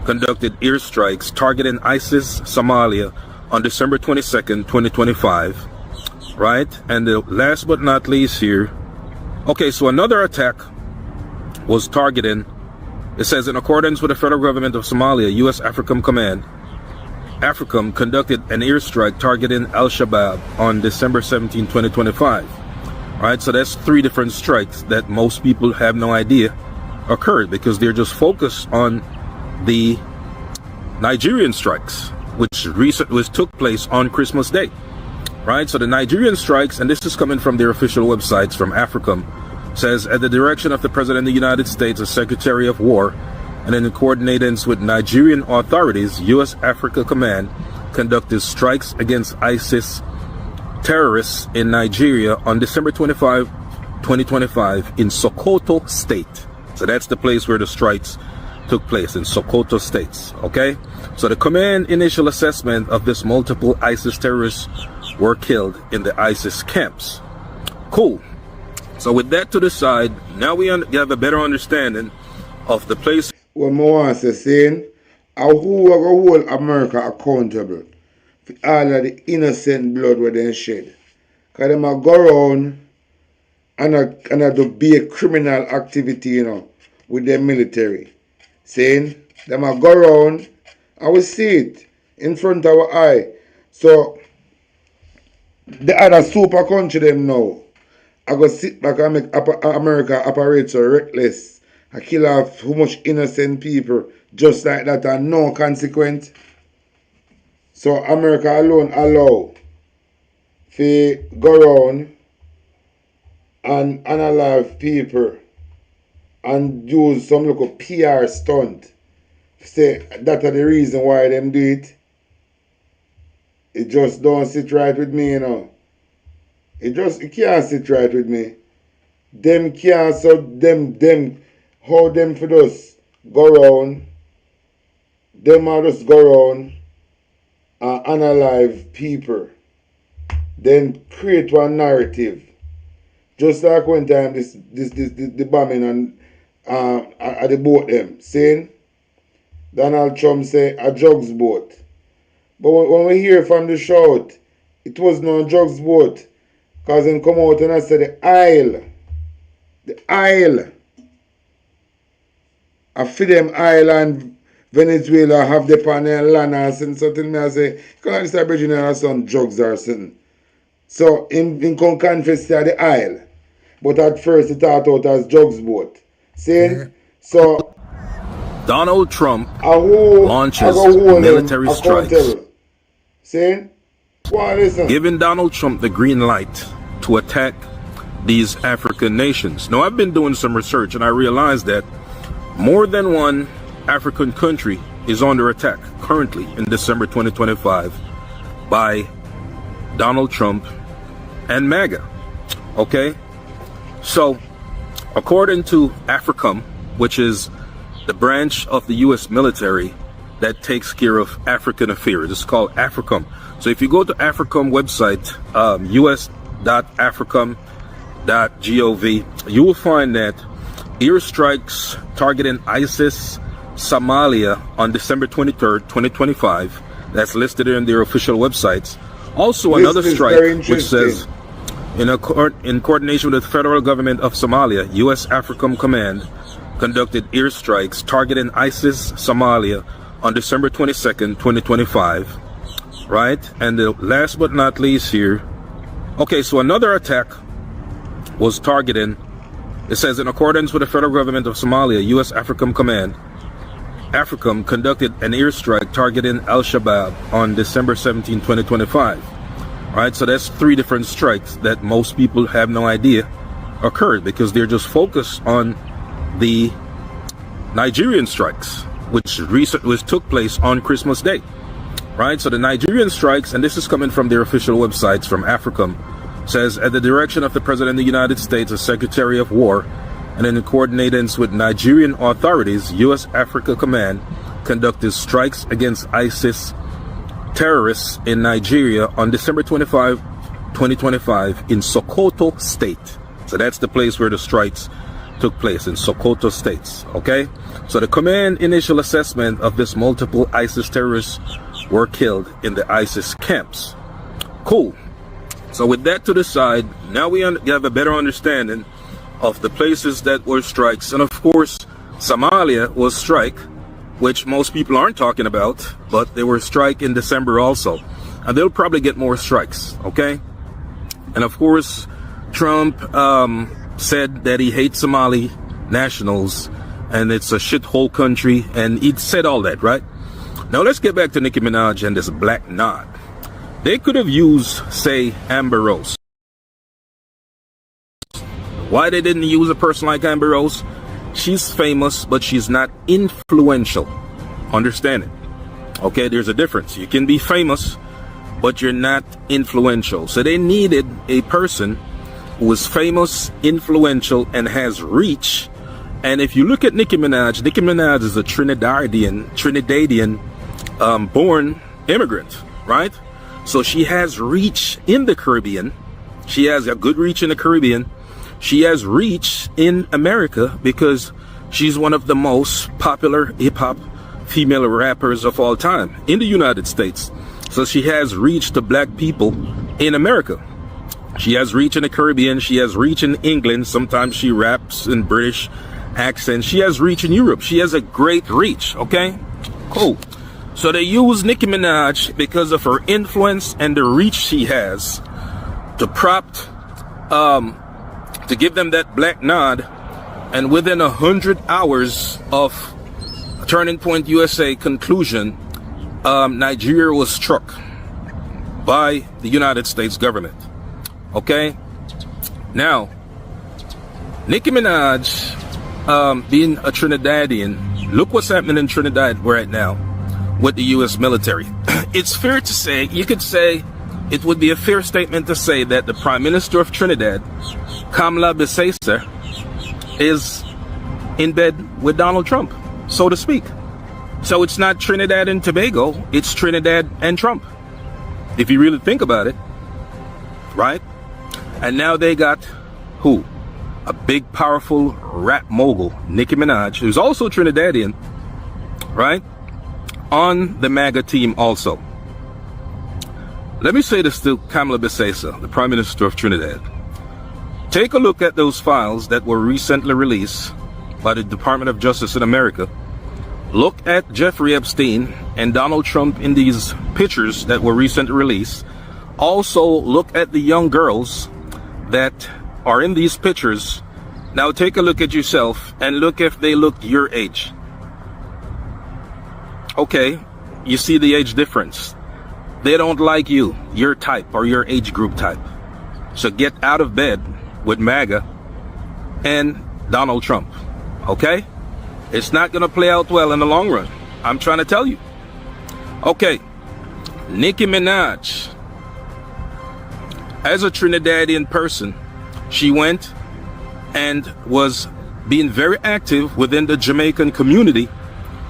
conducted airstrikes targeting ISIS Somalia on December 22nd, 2025. Right? And the last but not least here, okay, so another attack was targeting, it says, in accordance with the federal government of Somalia, U.S. AFRICOM Command, AFRICOM conducted an airstrike targeting Al-Shabaab on December 17, 2025. Right, so that's 3 different strikes that most people have no idea occurred because they're just focused on the Nigerian strikes, which took place on Christmas Day. Right, so the Nigerian strikes, and this is coming from their official websites from AFRICOM, says, at the direction of the President of the United States, the Secretary of War, and in coordinations with Nigerian authorities, U.S. Africa Command conducted strikes against ISIS terrorists in Nigeria on December 25, 2025 in Sokoto State. So that's the place where the strikes took place, in Sokoto States. Okay? So the command initial assessment of this multiple ISIS terrorists were killed in the ISIS camps. Cool. So with that to the side, now we have a better understanding of the place. What I want to say, who are going to hold America accountable for all of the innocent blood where they shed. Because they go around and do be a criminal activity, you know, with their military. Saying, they go around and we see it in front of our eye. So, the other super country them now, I go sit back and make America operate so reckless. I kill off how much innocent people just like that and no consequence. So America alone allow to go around and analyze people and use some little PR stunt. Say that's the reason why them do it. It just don't sit right with me, you know. It can't sit right with me. Them can't, so them, how them for just go around, them are just go around and analyze people. Then create one narrative. Just like one time the bombing and at the boat them, saying Donald Trump say a drugs boat. But when we hear from the shout, it was no drugs boat. Because they come out and I say the aisle. I feed them island Venezuela have the panel land and something. I say, because this Aboriginal has some drugs or something. So in come confess to the aisle. But at first it thought out as drugs boat. See? So Donald Trump launches military strikes. See? Giving Donald Trump the green light to attack these African nations. Now, I've been doing some research and I realized that more than one African country is under attack currently in December 2025 by Donald Trump and MAGA. Okay? So, according to AFRICOM, which is the branch of the U.S. military that takes care of African affairs, it's called AFRICOM. So if you go to AFRICOM website, us.africom.gov, you will find that airstrikes targeting ISIS Somalia on December 23rd, 2025. That's listed in their official websites. Also another strike which says, in coordination with the federal government of Somalia, U.S. AFRICOM Command conducted airstrikes targeting ISIS Somalia on December 22nd, 2025. Right? And the last but not least here, okay, so another attack was targeting, it says, in accordance with the federal government of Somalia, U.S. AFRICOM Command, AFRICOM conducted an airstrike targeting Al-Shabaab on December 17, 2025. Right? So that's 3 different strikes that most people have no idea occurred because they're just focused on the Nigerian strikes, which took place on Christmas Day. right? So the Nigerian strikes, and this is coming from their official websites from AFRICOM, says at the direction of the President of the United States, the Secretary of War, and in coordinations with Nigerian authorities, U.S. Africa Command conducted strikes against ISIS terrorists in Nigeria on December 25, 2025 in Sokoto State. So that's the place where the strikes took place, in Sokoto States, okay? So the command initial assessment of this multiple ISIS terrorists were killed in the ISIS camps. Cool. So with that to the side, now we have a better understanding of the places that were strikes. And of course, Somalia was strike, which most people aren't talking about, but they were strike in December also. And they'll probably get more strikes, okay? And of course, Trump said that he hates Somali nationals and it's a shithole country, and he said all that, right? Now let's get back to Nicki Minaj and this black knot. They could have used, say, Amber Rose. Why they didn't use a person like Amber Rose? She's famous, but she's not influential. Understand it? Okay, there's a difference. You can be famous, but you're not influential. So they needed a person who is famous, influential, and has reach. And if you look at Nicki Minaj is a Trinidadian born immigrant, right? So she has reach in the Caribbean. She has a good reach in the Caribbean. She has reach in America because she's one of the most popular hip-hop female rappers of all time in the United States. So she has reach to black people in America. She has reach in the Caribbean. She has reach in England. Sometimes she raps in British accent. She has reach in Europe. She has a great reach, okay? Cool. So they use Nicki Minaj because of her influence and the reach she has to to give them that black nod. And within 100 hours of Turning Point USA conclusion, Nigeria was struck by the United States government. Okay? Now, Nicki Minaj, being a Trinidadian, look what's happening in Trinidad right now with the U.S. military. It's fair to say, you could say, it would be a fair statement to say that the Prime Minister of Trinidad, Kamala Besacer, is in bed with Donald Trump, so to speak. So it's not Trinidad and Tobago, it's Trinidad and Trump, if you really think about it, right? And now they got who? A big, powerful rap mogul, Nicki Minaj, who's also Trinidadian, right? On the MAGA team also. Let me say this to Kamala Besacer, the Prime Minister of Trinidad. Take a look at those files that were recently released by the Department of Justice in America. Look at Jeffrey Epstein and Donald Trump in these pictures that were recently released. Also, look at the young girls that are in these pictures. Now take a look at yourself and look if they look your age. Okay, you see the age difference. They don't like you, your type or your age group type. So get out of bed with MAGA and Donald Trump, okay? It's not gonna play out well in the long run. I'm trying to tell you. Okay, Nicki Minaj, as a Trinidadian person, she went and was being very active within the Jamaican community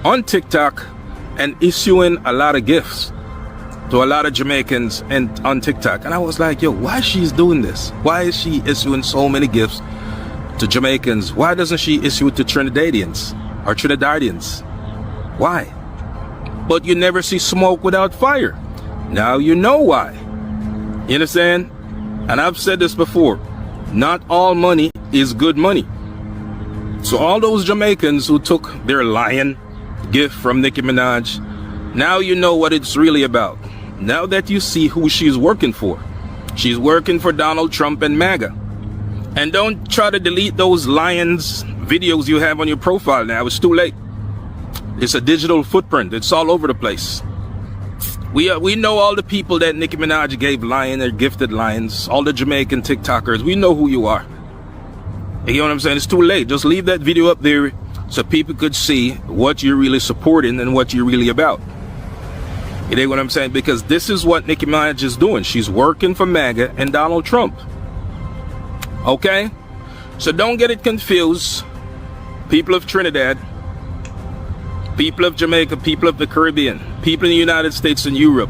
on TikTok and issuing a lot of gifts to a lot of Jamaicans and on TikTok. And I was like, yo, why she's doing this? Why is she issuing so many gifts to Jamaicans? Why doesn't she issue it to Trinidadians or Trinidadians? Why? But you never see smoke without fire. Now you know why. You understand? And I've said this before, not all money is good money. So all those Jamaicans who took their lion gift from Nicki Minaj, now you know what it's really about. Now that you see who she's working for. She's working for Donald Trump and MAGA. And don't try to delete those lions videos you have on your profile now. It's too late. It's a digital footprint. It's all over the place. We know all the people that Nicki Minaj gave lion or gifted lions, all the Jamaican TikTokers. We know who you are. You know what I'm saying? It's too late. Just leave that video up there so people could see what you're really supporting and what you're really about. You dig what I'm saying? Because this is what Nicki Minaj is doing. She's working for MAGA and Donald Trump. Okay? So don't get it confused. People of Trinidad, people of Jamaica, people of the Caribbean, people in the United States and Europe,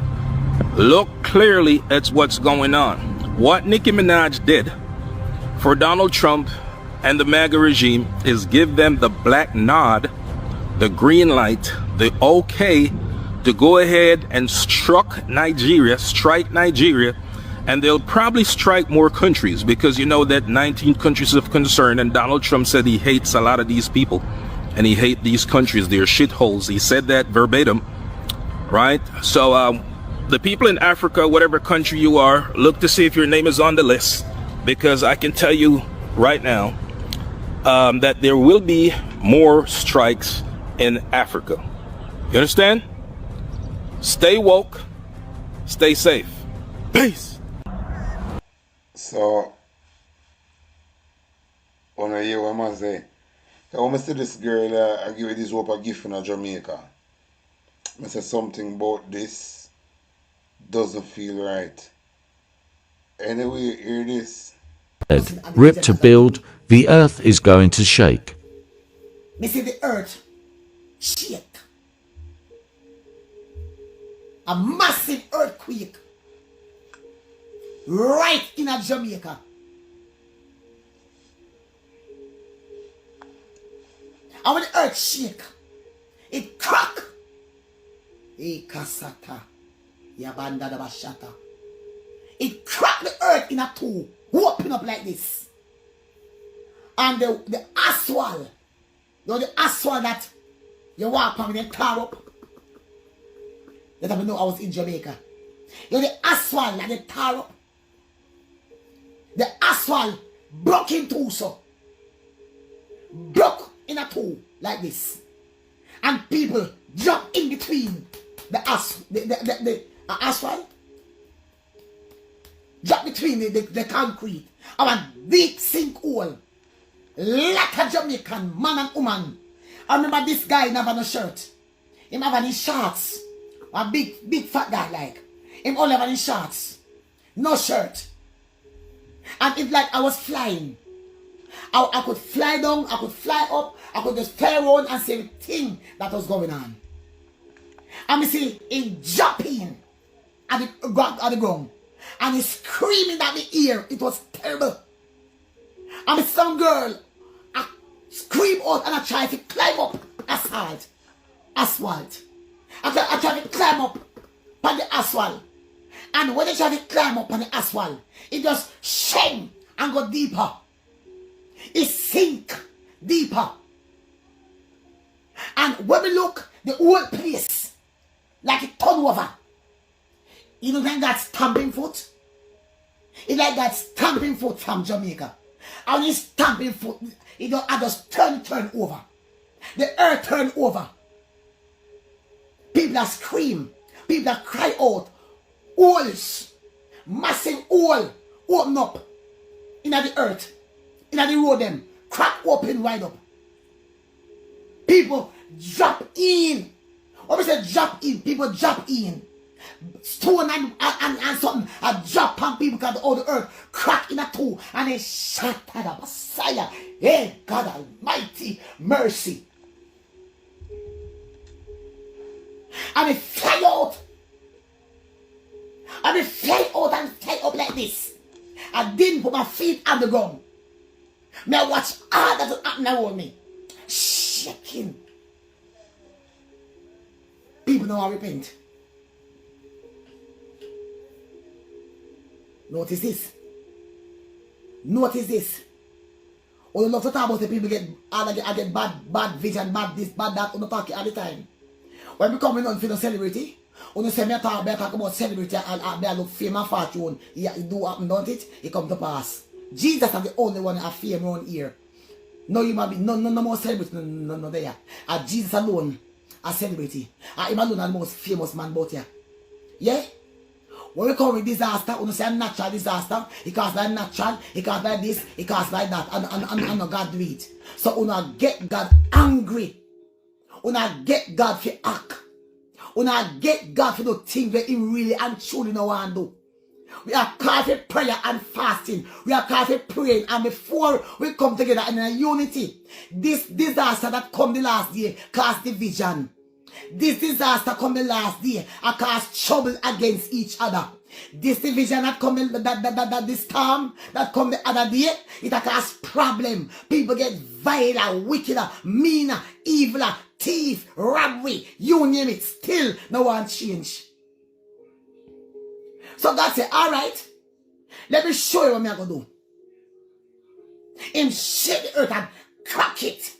look clearly at what's going on. What Nicki Minaj did for Donald Trump and the MAGA regime is give them the black nod, the green light, the okay to go ahead and strike Nigeria, and they'll probably strike more countries, because you know that 19 countries of concern, and Donald Trump said he hates a lot of these people and he hates these countries. They're shitholes. He said that verbatim, right? So the people in Africa, whatever country you are, look to see if your name is on the list, because I can tell you right now that there will be more strikes in Africa. You understand? Stay woke, stay safe. Peace. So, when I hear what man say, I want to see this girl, I give her this hope a gift in Jamaica. I say something about this doesn't feel right. Anyway, hear this. Rip to build, the earth is going to shake. Me see the earth shake. A massive earthquake right in Jamaica. And when the earth shake, it crack. It crack the earth in a two, open up like this. And the asphalt, you know, the asphalt that you walk on and you tar up. Let me know I was in Jamaica. You know the asphalt that they tar up. The asphalt broke in two, so. Broke in a two like this. And people jump in between the asphalt. Drop between the concrete. Our big sinkhole. Like a Jamaican man and woman. I remember this guy never no shirt. Him have his shorts. A big fat guy like. Him all have his shorts. No shirt. And it's like I was flying. I could fly down, I could fly up, I could just fly around and see everything that was going on. And we see him jumping at the ground. And he's screaming at the ear. It was terrible. And some girl, I scream out and I try to climb up asphalt. I try to climb up on the asphalt. And when I try to climb up on the asphalt, it just shake and go deeper. It sink deeper. And when we look, the whole place, like it turn over. You know like that stamping foot? It's like that stamping foot from Jamaica. And this stamping foot, I just turn over. The earth turn over. People that scream. People that cry out. Holes. Massive hole. Open up. In the earth. In the road them. Crack open wide up. People drop in. When we say drop in, people drop in. Stone and something. A drop on people because all the earth crack in a two. And they shatter the Messiah. Hey, God Almighty, mercy. And they fly out. And they fly out and fly up like this. I didn't put my feet on the ground. Now watch all that happen around me. Shaking. People know I repent. Notice this. Notice this. Or you love to talk about the people I get bad vision, bad this, bad that, on the talk all the time. When we come in on for the celebrity, when you say me talk about celebrity and I look fame and fortune, it do happen, don't it? It come to pass. Jesus is the only one that have fame around here. No human being, no more celebrity, no there. Jesus alone, a celebrity. Him alone the most famous man about here. Yeah? When we come with disaster, when we say natural disaster, it caused by natural, it caused by this, it caused by that, and no God do it. So when I get God angry, when I get God to act, Una get God to do things where Him really and truly no want to do. We are called for prayer and fasting. We are called for praying. And before we come together in a unity, this disaster that come the last day cause division. This disaster come the last day and cause trouble against each other. This division that come this storm that come the other day, it cause problem. People get viler, wickeder, meaner, eviler, thief, robbery, you name it. Still no one change. So God said, all right, let me show you what I'm going to do. Him shake the earth and crack it.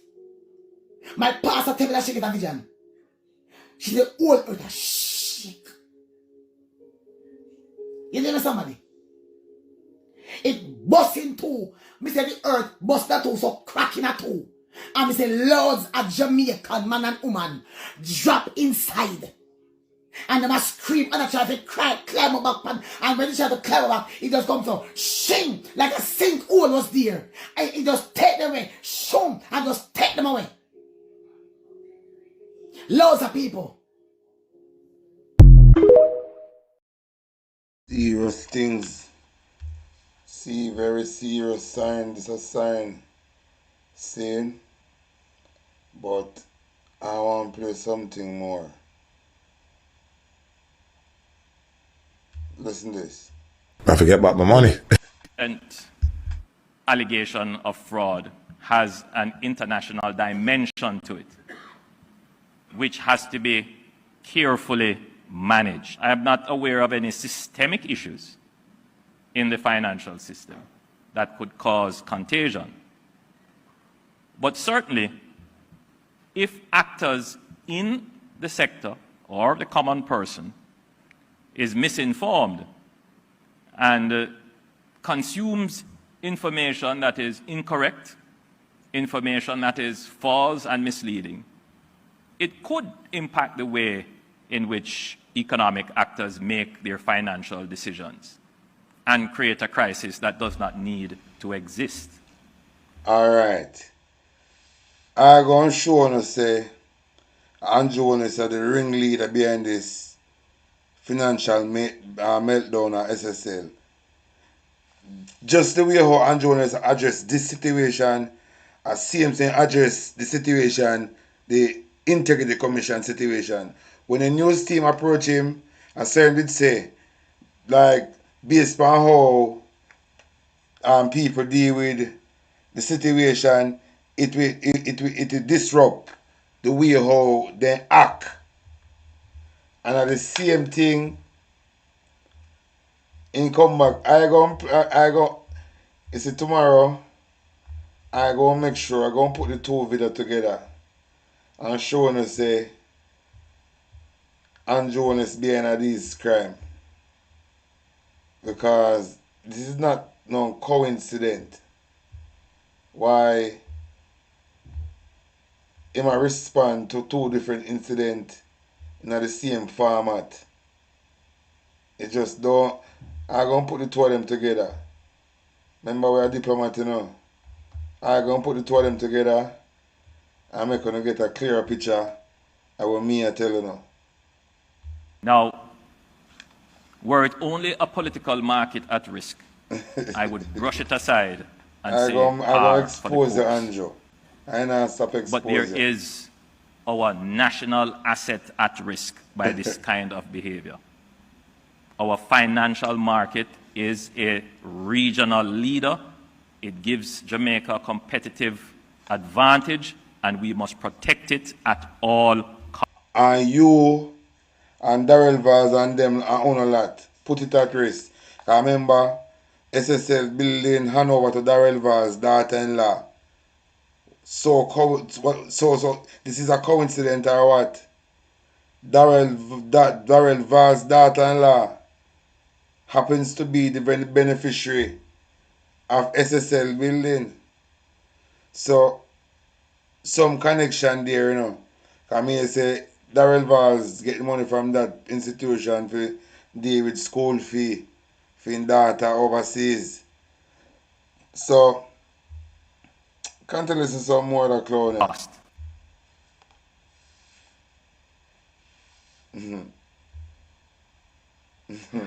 My pastor tell me that shake it a vision. She said, all earth and shake. You hear me, somebody? It bust in two. Me say the earth bust that two, so cracking a two. And me say loads of Jamaican man and woman drop inside. And they must scream and they try to climb up back. And when they try to climb up back, it just comes to shing like a sinkhole was there. And it just take them away. Shum, and just take them away. Loads of people. Serious things. See, very serious sign. This is a sign. Saying. But I want to play something more. Listen to this. I forget about my money. And allegation of fraud has an international dimension to it, which has to be carefully managed. I am not aware of any systemic issues in the financial system that could cause contagion. But certainly, if actors in the sector or the common person is misinformed and consumes information that is incorrect, information that is false and misleading, it could impact the way in which economic actors make their financial decisions and create a crisis that does not need to exist. All right. I'm going to show you, say, Andrew is the ringleader behind this financial meltdown at SSL. Just the way how Andrew has addressed this situation, as same thing address the situation, the Integrity Commission situation. When a news team approach him, as Sam did say, like, based on how people deal with the situation, it will disrupt the way how they act. And at the same thing, in come back, you see tomorrow, I go make sure, I go put the two videos together and show you say, Andrew is behind this crime. Because this is not no coincidence why he might respond to two different incidents in the same format. It just don't. I'm going to put the two of them together. Remember, we're a diplomat, you know. I'm going to put the two of them together and make you get a clearer picture of what me I tell you now. Now, were it only a political market at risk, I would brush it aside and say, I'm going to expose you, Andrew. I don't stop exposing. But there is our national asset at risk by this kind of behavior. Our financial market is a regional leader. It gives Jamaica a competitive advantage, and we must protect it at all costs. And you and Darrell Vaz and them are on a lot. Put it at risk. I remember SSL building hand over to Darrell Vaz, daughter-in-law. So this is a coincidence or what? Darrell Vaz, daughter-in-law, happens to be the beneficiary of SSL building. So, some connection there, you know. I mean, say, Darrell Vaz get money from that institution for deal with school fee for his daughter overseas. So, can't you listen some more of that clown?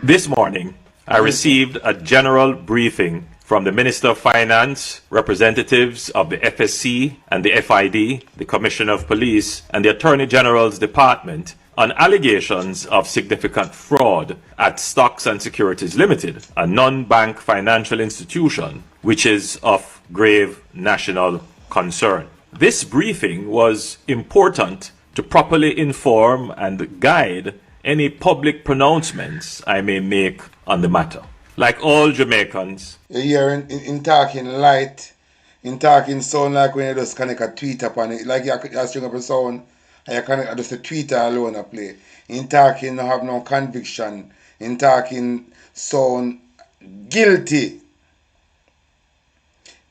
This morning, I received a general briefing from the Minister of Finance, representatives of the FSC and the FID, the Commissioner of Police, and the Attorney General's Department on allegations of significant fraud at Stocks and Securities Limited, a non-bank financial institution which is of grave national concern. This briefing was important to properly inform and guide any public pronouncements I may make on the matter. Like all Jamaicans, you hear in talking light, in talking sound like when you just connect a tweet upon it, like you string up a sound and you connect just a tweeter alone a play. In talking no have no conviction, in talking sound guilty.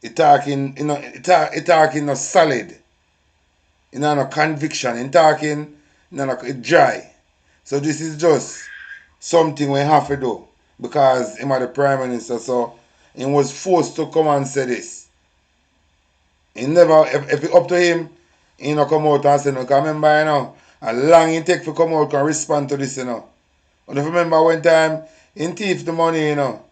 It talking, you know, it talking no solid. You know, no conviction. In talking, you know, it dry. So this is just something we have to do because him are the Prime Minister, so he was forced to come and say this. He never, if it up to him, he no come out and say no. Because remember, you know, a long it take to come out and respond to this, you know. But if you remember one time, he thief the money, you know.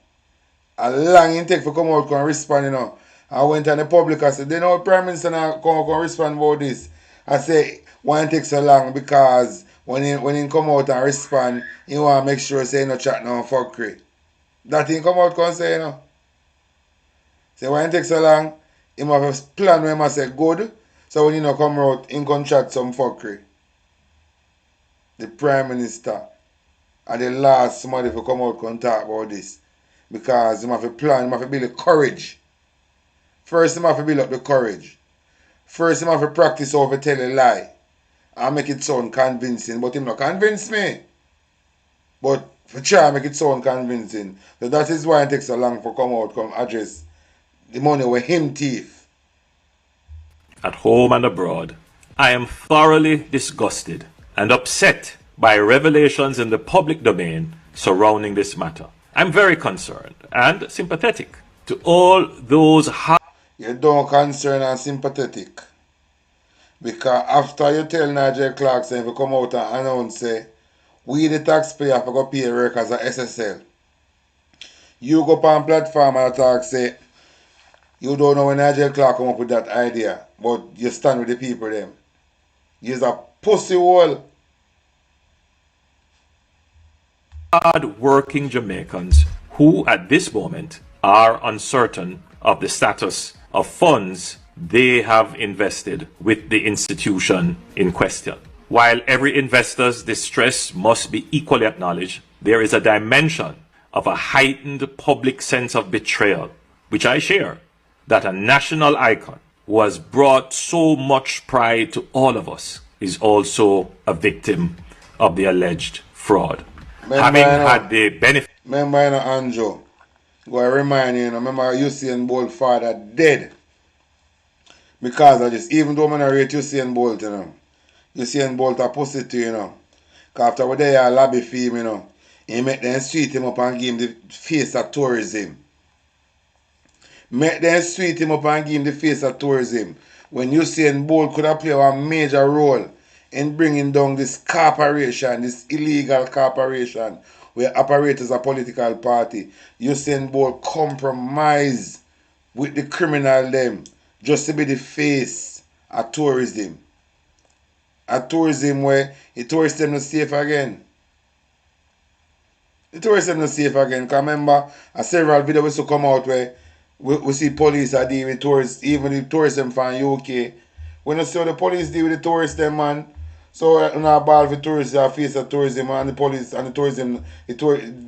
A long it take to come out and respond, you know. I went on the public and said, they know Prime Minister now come out and respond about this. I say, why it take so long? Because when he come out and respond, he want to make sure say no chat no fuckery. That he come out and say, you know. Say why it take so long? He have a plan where he say good. So when he no come out, he can chat some fuckery. The Prime Minister and the last somebody to come out and talk about this. Because he have a plan, he have to build the courage. First he have to build up the courage. First he have to practice how to tell a lie. And make it sound convincing, but him not convince me. But for try make it sound convincing. So that is why it takes so long for come out, come address the money with him thief. at home and abroad, I am thoroughly disgusted and upset by revelations in the public domain surrounding this matter. I'm very concerned and sympathetic to all those. You don't concern and sympathetic. Because after you tell Nigel Clarkson if you come out and announce say, we the taxpayer have to go pay workers at SSL. You go on platform and talk say, you don't know when Nigel Clark come up with that idea, but you stand with the people them. You're a pussy wall. Hard-working Jamaicans who at this moment are uncertain of the status of funds they have invested with the institution in question. While every investor's distress must be equally acknowledged, there is a dimension of a heightened public sense of betrayal, which I share, that a national icon who has brought so much pride to all of us is also a victim of the alleged fraud. Having had the benefit. Remember, you know, Andrew, go remind you, remember Usain Bolt father dead because of this. Even though I don't rate Usain Bolt, you know. Usain Bolt a pussy too, you know. Because after what they are lobby for him, you know, he make them sweet him up and give him the face of tourism. Make them sweet him up and give him the face of tourism. When Usain Bolt could have played a major role in bringing down this corporation, this illegal corporation, where operate as a political party. Usain Bolt compromise with the criminal them just to be the face of tourism. A tourism where the tourists them not safe again. The tourists them not safe again. Because remember, a several videos used to come out where we see police are dealing with tourists, even the tourists them from UK. When you see how the police deal with the tourists them, man, so a ball for tourists are face of tourism and the police and the tourism,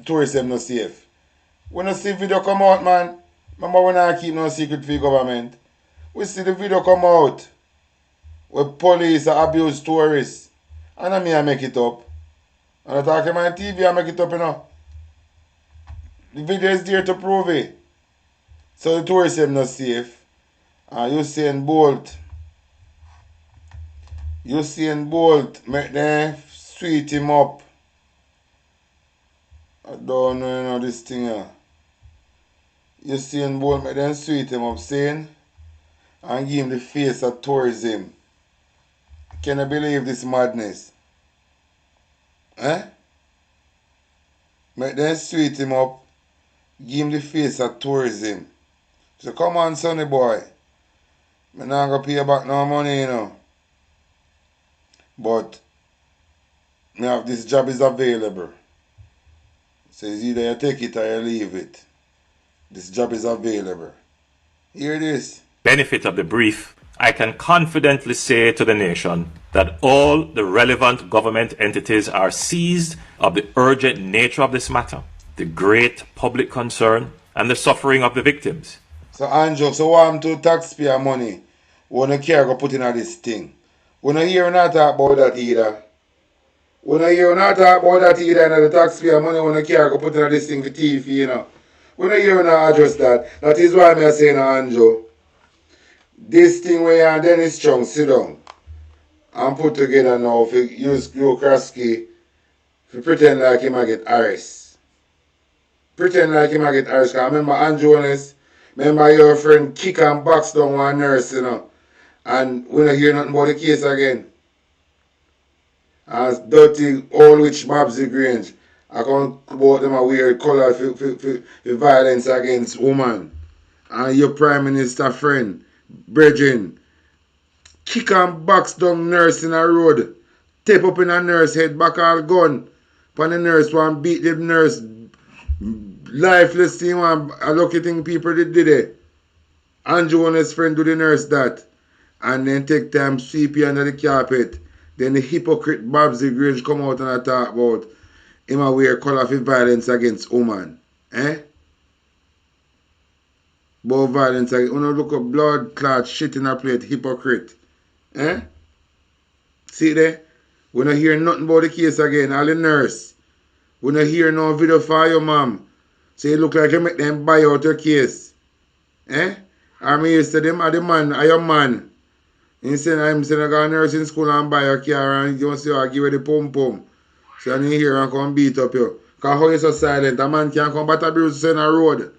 tourists them not safe. When you see video come out, man, remember when I keep no secret for the government. We see the video come out where police abuse tourists. And I make it up. And I talk to my TV, I make it up, you know. The video is there to prove it. So the tourists are not safe. And Usain Bolt, make them sweet him up. I don't know, you know this thing here. Usain Bolt, make them sweet him up, saying, and give him the face of tourism. Can you believe this madness? Eh? Make them sweet him up. Give him the face of tourism. So come on, sonny boy. Me not gonna pay back no money, you know. But me have this job is available. So it's either you take it or you leave it. This job is available. Hear this. Benefit of the brief, I can confidently say to the nation that all the relevant government entities are seized of the urgent nature of this matter, the great public concern, and the suffering of the victims. So Andrew, so what I'm to taxpayer money, when you care go put in this thing. When you hear not talk about that either. When you hear not talk about that either, and the taxpayer money when you care go put in this thing for TV, you know. When you hear not address that, that is why I'm saying, Andrew, this thing where you and Dennis Chung sit down and put together now for use Ukraski to pretend like him a get arrest. Pretend like him a get arrest. Cause remember Andrew Honest, remember your friend kick and box down one nurse, you know. And we don't hear nothing about the case again. As dirty old witch Babsy Grange, I can't about them a weird colour for violence against women. And your Prime Minister friend, Bridging, kick and box down nurse in a road, tape up in a nurse head, back all gun. When the nurse want beat the nurse lifeless thing, one a lucky thing people did it. Andrew and his friend do the nurse that. And then take time sweep you under the carpet. Then the hypocrite Babsy Grange come out and talk about him a wear colour for violence against woman. Eh? About violence against woman. Look up blood clot shit in a plate, hypocrite. Eh? See there? We don't hear nothing about the case again. All the nurse. We don't hear no video for your mom. So you look like you make them buy out your case. Eh? I mean you say them are the man, are your man. Instead I'm saying I go to nursing school and buy a car and you don't see I give you the pum pum. So you hear and come beat up you. Because how you so silent? A man can't come back abuse you on the road.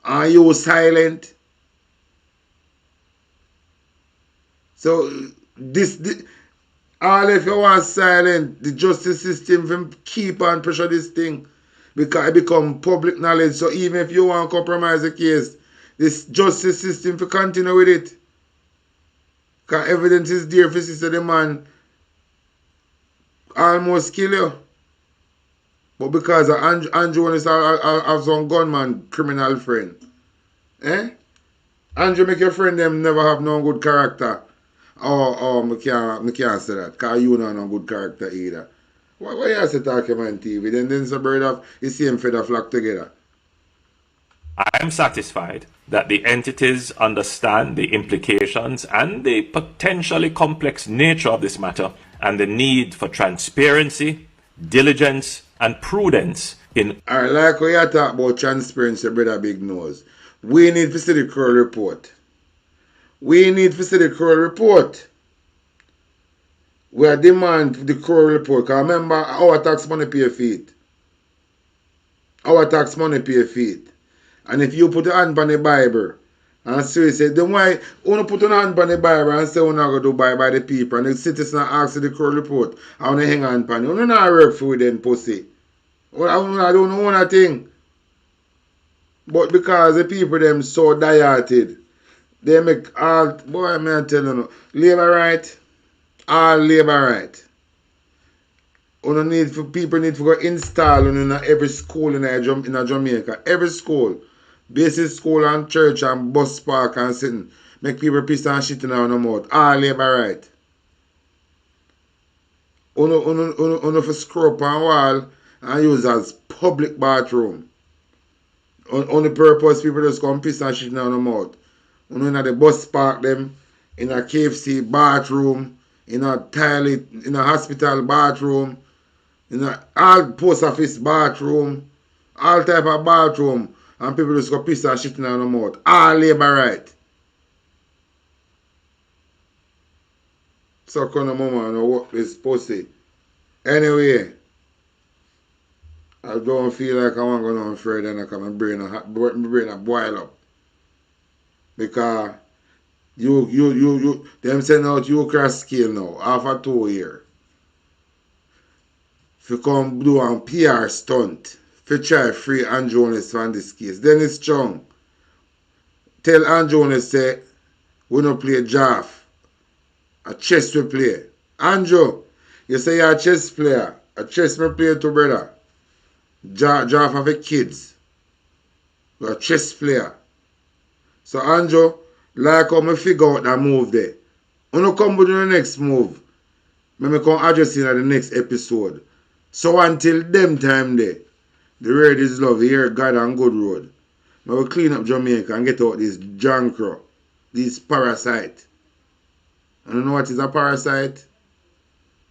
And you silent. So this all if you want silent, the justice system will keep on pressure this thing. Because it become public knowledge. So even if you want to compromise the case, this justice system will continue with it. Because evidence is there for sister the man almost kill you. But because Andrew is have some gunman criminal friend. Eh? Andrew make your friend them never have no good character. Oh, me can't say that. Because you don't have no good character either. Why you say talk about on TV? Then some bird of the same feather flock together. I am satisfied that the entities understand the implications and the potentially complex nature of this matter and the need for transparency, diligence, and prudence in... Alright, like when you talk about transparency, brother Big Nose, we need to see the Kroll report. We need to see the Kroll report. We are demand the Kroll report. Because remember, our tax money pay for it. Our tax money pay for it. And if you put your hand on the Bible and say, then why you put your hand on the Bible and say you're not going to do by the people and the citizen ask the Kroll report, I want to hang on pan you. You not work for them pussy. I don't know one thing. But because the people them so dieted, they make all, boy, I'm telling you, labor right, all labor right. People need to go install in every school in Jamaica. Every school. Basic school and church and bus park and sitting. Make people piss and shit in our mouth. All labor right. Uno for screw up on wall and use as public bathroom. On the purpose people just come piss and shit in our mouth. Uno in the bus park them, in a KFC bathroom, in a toilet, in a hospital bathroom, in a all post office bathroom, all type of bathroom. And people just go piss and shit in their mouth. All labor right. So kind of mama and work this pussy. Anyway, I don't feel like I want to go down further and my brain a boil up. Because them send out you cross scale now, after 2 years. to come do a PR stunt to try free Andrew Holness from this case. Dennis Chung, tell Andrew Holness say, we don't play draft. A chess we play. Andrew, you say you're a chess player. A chess me play too, brother. Draft of the kids. You're a chess player. So Andrew, like how me figure out that move there. When you come with the next move, me come address it in the next episode. So until them time there, the road is love, here God and good road. I will clean up Jamaica and get out this junk crow, this parasite. I don't know what is a parasite.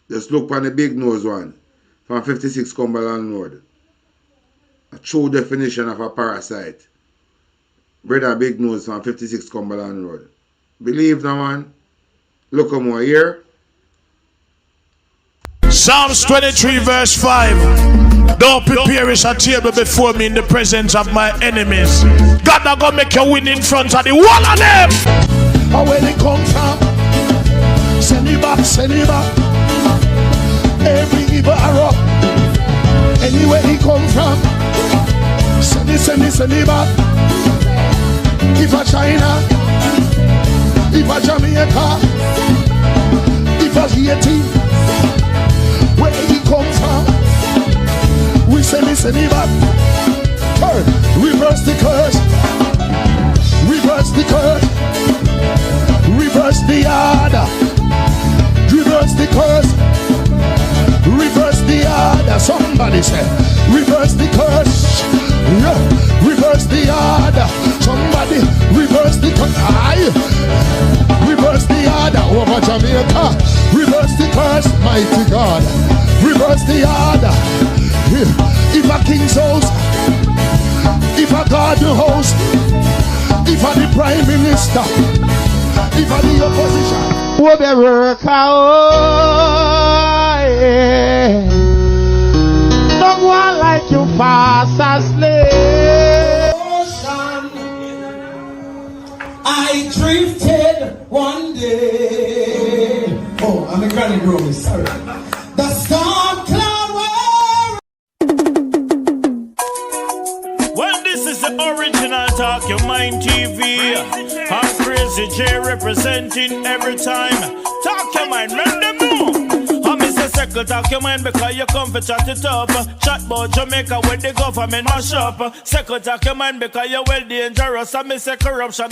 Just look on the big nose one from 56 Cumberland Road. A true definition of a parasite. Brother big nose from 56 Cumberland Road. Believe that man. Look more here. Psalms 23 verse 5. Don't prepare a table before me in the presence of my enemies. God not gonna make you win in front of the one of them. And where they come from, send it back, send it back. Every evil arrow, anywhere he come from, send it back. If a China, if a Jamaica, if a Haiti, where he come from, we send it back. Reverse the curse, reverse the curse, reverse the order, reverse the curse, reverse the order. Somebody say, reverse the curse, yeah. Reverse the order. Somebody reverse the curse. Reverse the order over Jamaica. Reverse the curse, mighty God. Reverse the order. If a king's house, if a garden house, if a the prime minister, if a the opposition, will be work out. Don't want like you fast asleep. I drifted one day. Oh, I'm a granny groom, sorry. The storm cloud were. Well, this is the original Talk Your Mind TV. I'm Crazy J representing every time. Talk Your Mind, run the move. I'm Mr. Circle, talk your mind because you come for chat it up. Chat about Jamaica where the government mash up. Circle, talk your mind because you're well dangerous. I'm Mr. Corruption,